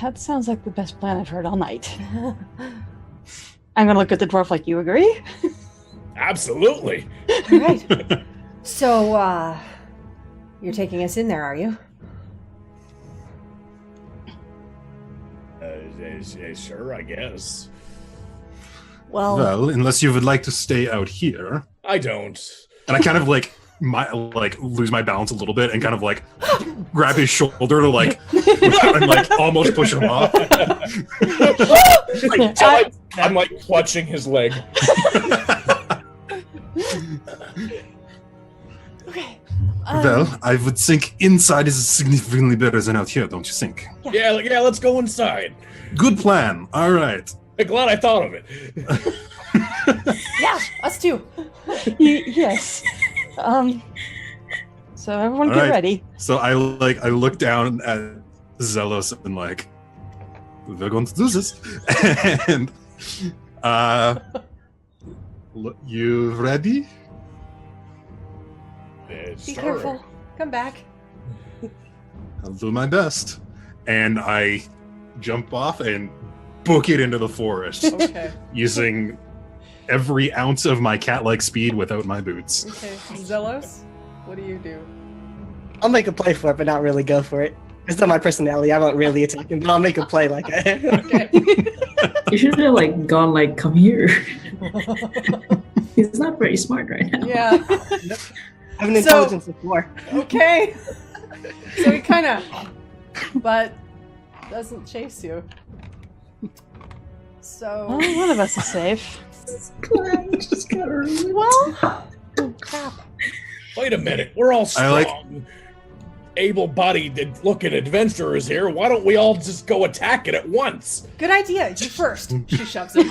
That sounds like the best plan I've heard all night. I'm gonna look at the dwarf like, you agree? Absolutely. All right. So, you're taking us in there, are you? Sure, I guess. Well, unless you would like to stay out here. I don't. And I kind of lose my balance a little bit and kind of like grab his shoulder to like and like almost push him off. I'm like clutching his leg. Okay. Well, I would think inside is significantly better than out here, don't you think? Yeah, let's go inside. Good plan. All right. I'm glad I thought of it. Yeah, us too. Yes. So everyone All get right. ready. So I look down at Xellos and like, we're going to do this. And you ready? Be careful. Come back. I'll do my best. And I jump off and book it into the forest Okay. using every ounce of my cat-like speed without my boots. Okay. Xellos, what do you do? I'll make a play for it, but not really go for it. It's not my personality. I won't really attack him, but I'll make a play like it. Okay. You should have like gone like, come here. He's not very smart right now. Yeah. I have an intelligence of 4. Okay. So he kind of, but doesn't chase you. So, Well, one of us is safe. Plan just got ruined. well, oh crap. Wait a minute, we're all strong, I able-bodied looking adventurers here. Why don't we all just go attack it at once? Good idea. You first. She shoves him.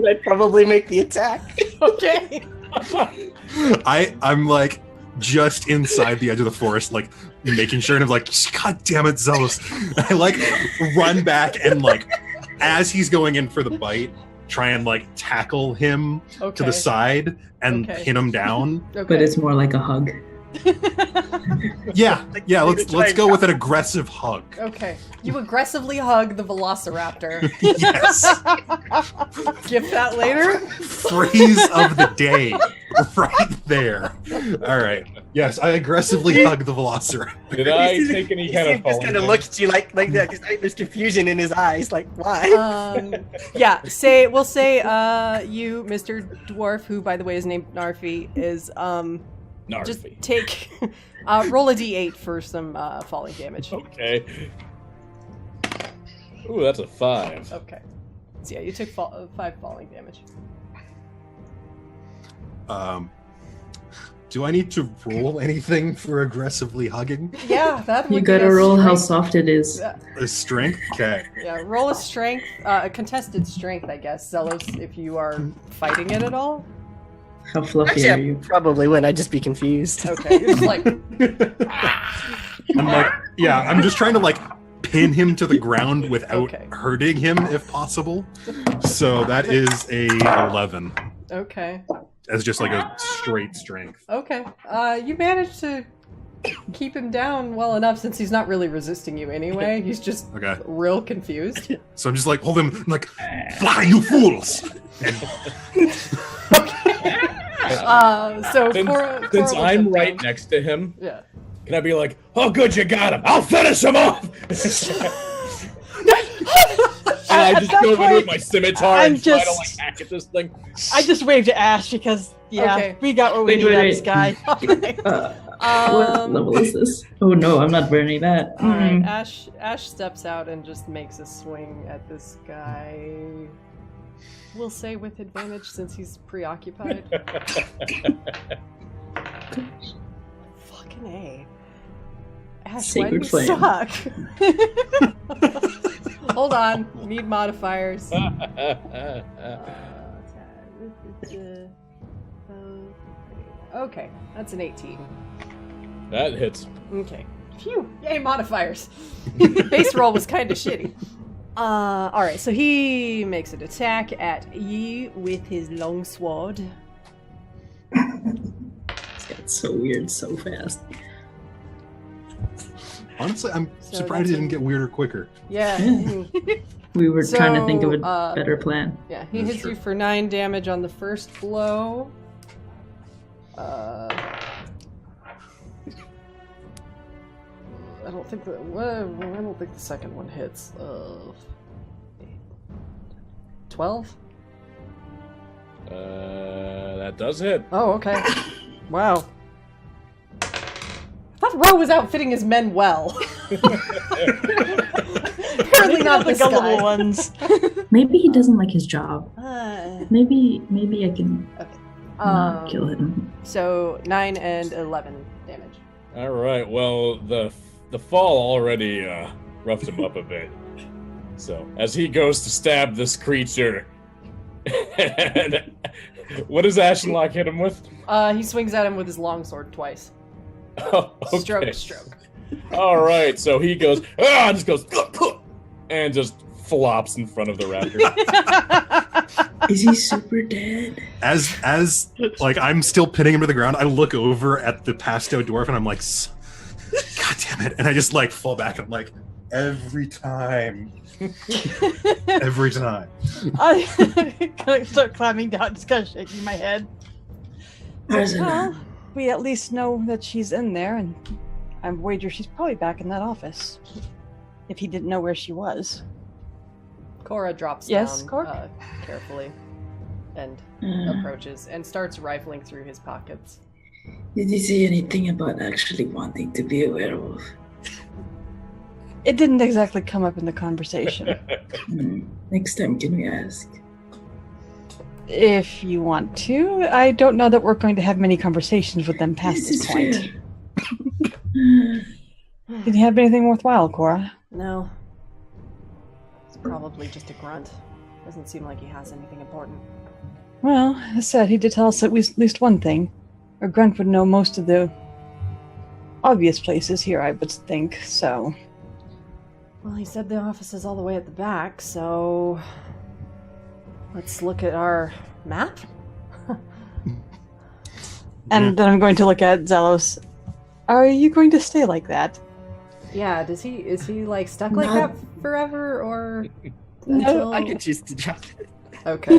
I'd probably make the attack. Okay. I'm like just inside the edge of the forest, like making sure, and I'm like, God damn it, Zealous. I like run back and like as he's going in for the bite, try and like tackle him to the side and Okay. pin him down. Okay. But it's more like a hug. Yeah, let's go with an aggressive hug. Okay. You aggressively hug the velociraptor. Yes. Gift that later. Phrase of the day. Right there. All right. Yes, I aggressively hug the velociraptor. Did I take any kind of just kind of look at you like that because there's confusion in his eyes. Like, why? Yeah. We'll say you, Mr. Dwarf, who by the way is named Narfi, is just Narfi. take roll a d8 for some falling damage. Okay. Ooh, that's a 5. Okay. So yeah, you took 5 falling damage. Do I need to roll anything for aggressively hugging? Yeah, that would You be gotta a roll how strength. soft it is. Yeah, A strength? Okay. yeah, roll a strength, a contested strength, I guess. Xellos, if you are fighting it at all. How fluffy Actually, are I you? probably win. I'd just be confused. Okay, you're just like, I'm like, yeah, I'm just trying to like pin him to the ground without Okay. hurting him if possible. So that is a 11 okay, as just like a straight strength. okay. You managed to keep him down well enough since he's not really resisting you anyway. He's just Okay. real confused. So I'm just like, hold him, I'm like, fly, you fools! And So Since, Cora since will I'm jump right down. next to him, Yeah. can I be like, "Oh, good, you got him. I'll finish him off." And I At just that go over point, with my scimitar I'm and try to just- like hack at this thing. I just waved to Ash because, yeah, Okay. we got what we Wait, need out of wait, this guy. What level is this? Oh no, I'm not burning that. All right, Mm. Ash steps out and just makes a swing at this guy. We'll say with advantage since he's preoccupied. Fucking A. Ash, why do you Sacred flame. suck? Hold on, need modifiers. Okay, that's an 18. That hits. Okay. Phew! Yay, modifiers! Base roll was kind of shitty. Alright, so he makes an attack at you with his long sword. It's got so weird so fast. honestly, I'm So surprised that's it didn't get weirder quicker. Yeah. We were trying to think of a So, better plan. Yeah, he That's hits true. you for 9 damage on the first blow. I don't think the second one hits. 12? That does hit. Oh, okay. Wow. I thought Rowe was outfitting his men well. Apparently not the this gullible guy. ones. Maybe he doesn't like his job. Uh, Maybe I can not kill um, him. so 9 and 11 damage. All right. Well, the fall already roughed him up a bit. So as he goes to stab this creature, and what does Ashenlock hit him with? He swings at him with his longsword twice. Oh, okay. Stroke. All right. So he goes, just goes, and just flops in front of the raptor. Is he super dead? As like I'm still pinning him to the ground, I look over at the passed out dwarf and I'm like, God damn it! And I just like fall back and I'm like, every time. Every time. I kind of start climbing down, just kind of shaking my head. Arzalan. Well, we at least know that she's in there, and I wager she's probably back in that office. If he didn't know where she was. Cora drops Yes, down Corke? Carefully and Uh, approaches and starts rifling through his pockets. Did he say anything about actually wanting to be a werewolf? It didn't exactly come up in the conversation. Next time, can we ask? If you want to, I don't know that we're going to have many conversations with them past This this is point. fair. Did you have anything worthwhile, Cora? No. It's probably just a grunt. Doesn't seem like he has anything important. Well, as I said, he did tell us at least one thing. A grunt would know most of the obvious places here, I would think, so... Well, he said the office is all the way at the back, so... Let's look at our map? And then I'm going to look at Xellos. Are you going to stay like that? Yeah, is he like stuck like No. that forever, or... No, until- I could choose to drop it. Okay,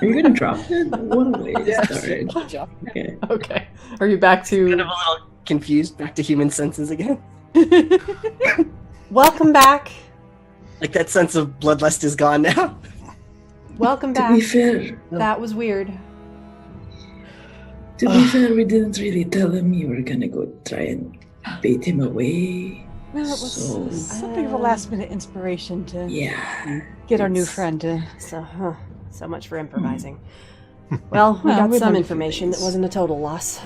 Are you gonna drop it? What a way to Yeah, start. drop it. Okay. okay. Are you back Kind to... of a little confused, back to human senses again. Welcome back! Like that sense of bloodlust is gone now. Welcome To back. be fair, That was weird. we didn't really tell him you were gonna go try and bait him away. Well, it was So- something of a last-minute inspiration to Yeah. get our new it's- friend to... So much for improvising. Well, we Well, got we've some done a few information that things. wasn't a total loss.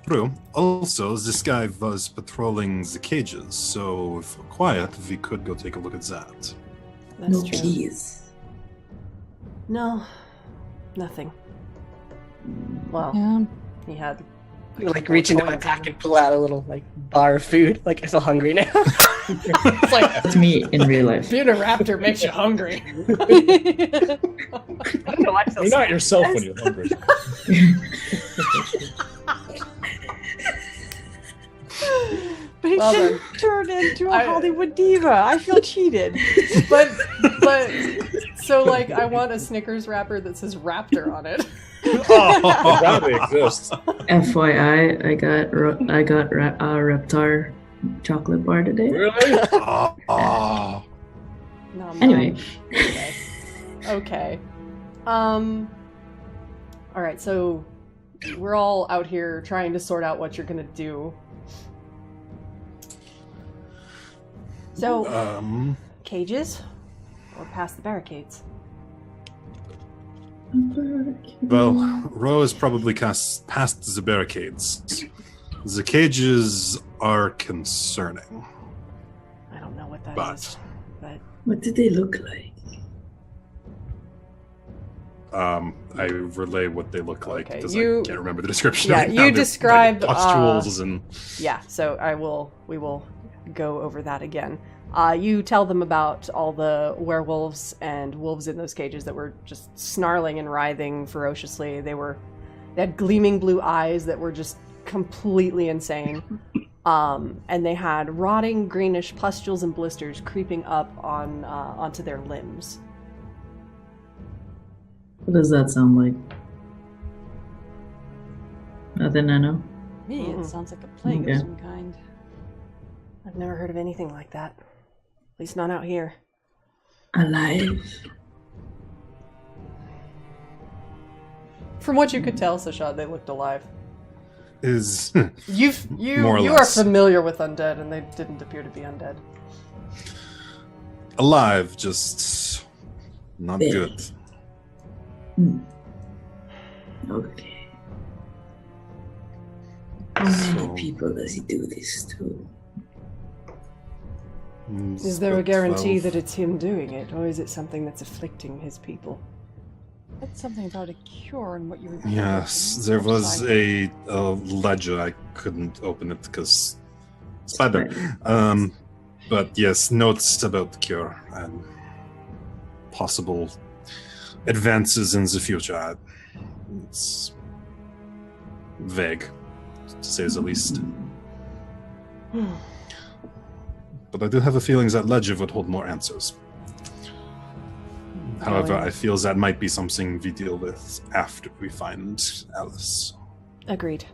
True. Also, this guy was patrolling the cages, so if we're quiet, we could go take a look at that. That's No true. keys. No, nothing. Well, Yeah. he had. Like reach into my pack and pull out a little like bar of food. Like I feel hungry now. It's like That's me in real life. being a raptor makes you hungry. I don't know why I feel You're not yourself when you're hungry. But he Well didn't turn into a I- Hollywood diva. I feel cheated. but so like I want a Snickers wrapper that says Raptor on it. Oh, that exists. FYI, I got Reptar chocolate bar today. Really? Oh. No, Anyway, Okay. All right, so we're all out here trying to sort out what you're gonna do. So, cages or past the barricades? Well, Rowe is probably past the barricades. The cages are concerning. I don't know what that But- is, but what did they look like? I relay what they look like Okay, because you- I can't remember the description. Yeah, right now. you They're, describe, like, pustules and yeah. So we will go over that again. You tell them about all the werewolves and wolves in those cages that were just snarling and writhing ferociously. They had gleaming blue eyes that were just completely insane. And they had rotting greenish pustules and blisters creeping up onto their limbs. What does that sound like? Nothing I know. Me, Mm-mm. it sounds like a plague Okay. of some kind. I've never heard of anything like that. At least not out here. Alive. From what you could tell, Sah'Shad, they looked alive. is You More or are less. familiar with undead, and they didn't appear to be undead. alive, just not Big. good. Okay. How many So- people does he do this to? Is there a About guarantee 12. that it's him doing it, or is it something that's afflicting his people? That's something about a cure and what you were. Yes, there was a ledger. I couldn't open it because it's bad there. But yes, notes about the cure and possible advances in the future. It's vague, to say the least. But I do have a feeling that ledger would hold more answers. However, I feel that might be something we deal with after we find Alice. Agreed.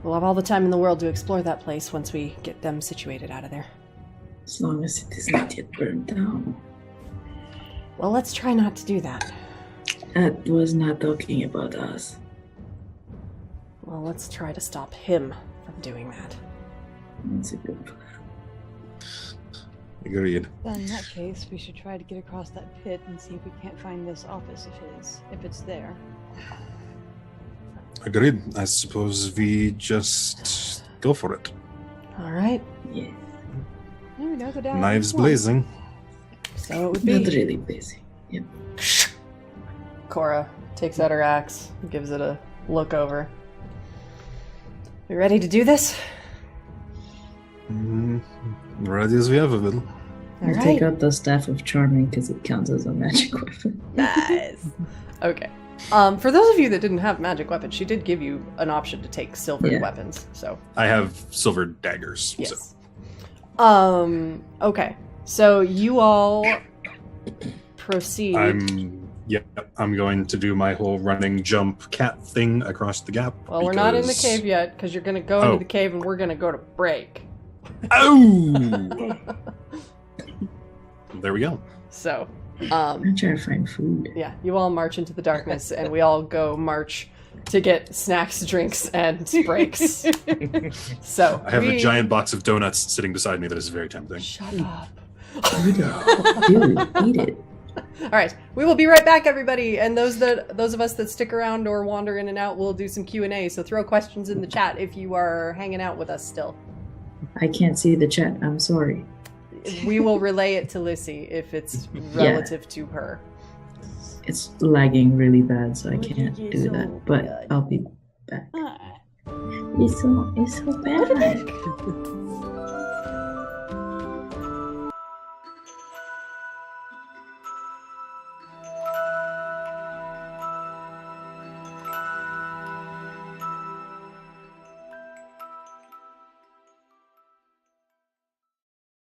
We'll have all the time in the world to explore that place once we get them situated out of there. As long as it is not yet burned down. Well, let's try not to do that. That was not talking about us. Well, let's try to stop him from doing that. That's a good plan. Agreed. Then in that case, we should try to get across that pit and see if we can't find this office of his, if it's there. Agreed. I suppose we just go for it. All right. Yeah. There we go, go down. Knives one. blazing. So it would Not be. really busy. Yep. Cora takes out her axe, gives it a look over. You ready to do this? Ready as we ever will. All I'll right. take out the staff of charming because it counts as a magic weapon. Nice. Okay. For those of you that didn't have magic weapons, she did give you an option to take silver Yeah. weapons. So I have silver daggers. So. yes. Okay. So you all proceed. I'm going to do my whole running jump cat thing across the gap. Well, we're not in the because- cave yet because you're gonna go Oh. into the cave and we're gonna go to break. Oh! There we go. So, I'm trying to find food. yeah, you all march into the darkness and we all go march to get snacks, drinks, and breaks. So I have a giant box of donuts sitting beside me that is very tempting. Shut up. Dude, eat it. All right, we will be right back, everybody. And those of us that stick around or wander in and out will do some Q&A. So throw questions in the chat if you are hanging out with us still. I can't see the chat. I'm sorry. We will relay it to Lissi if it's relative to her. It's lagging really bad, so I can't do that. But I'll be back. It's so bad.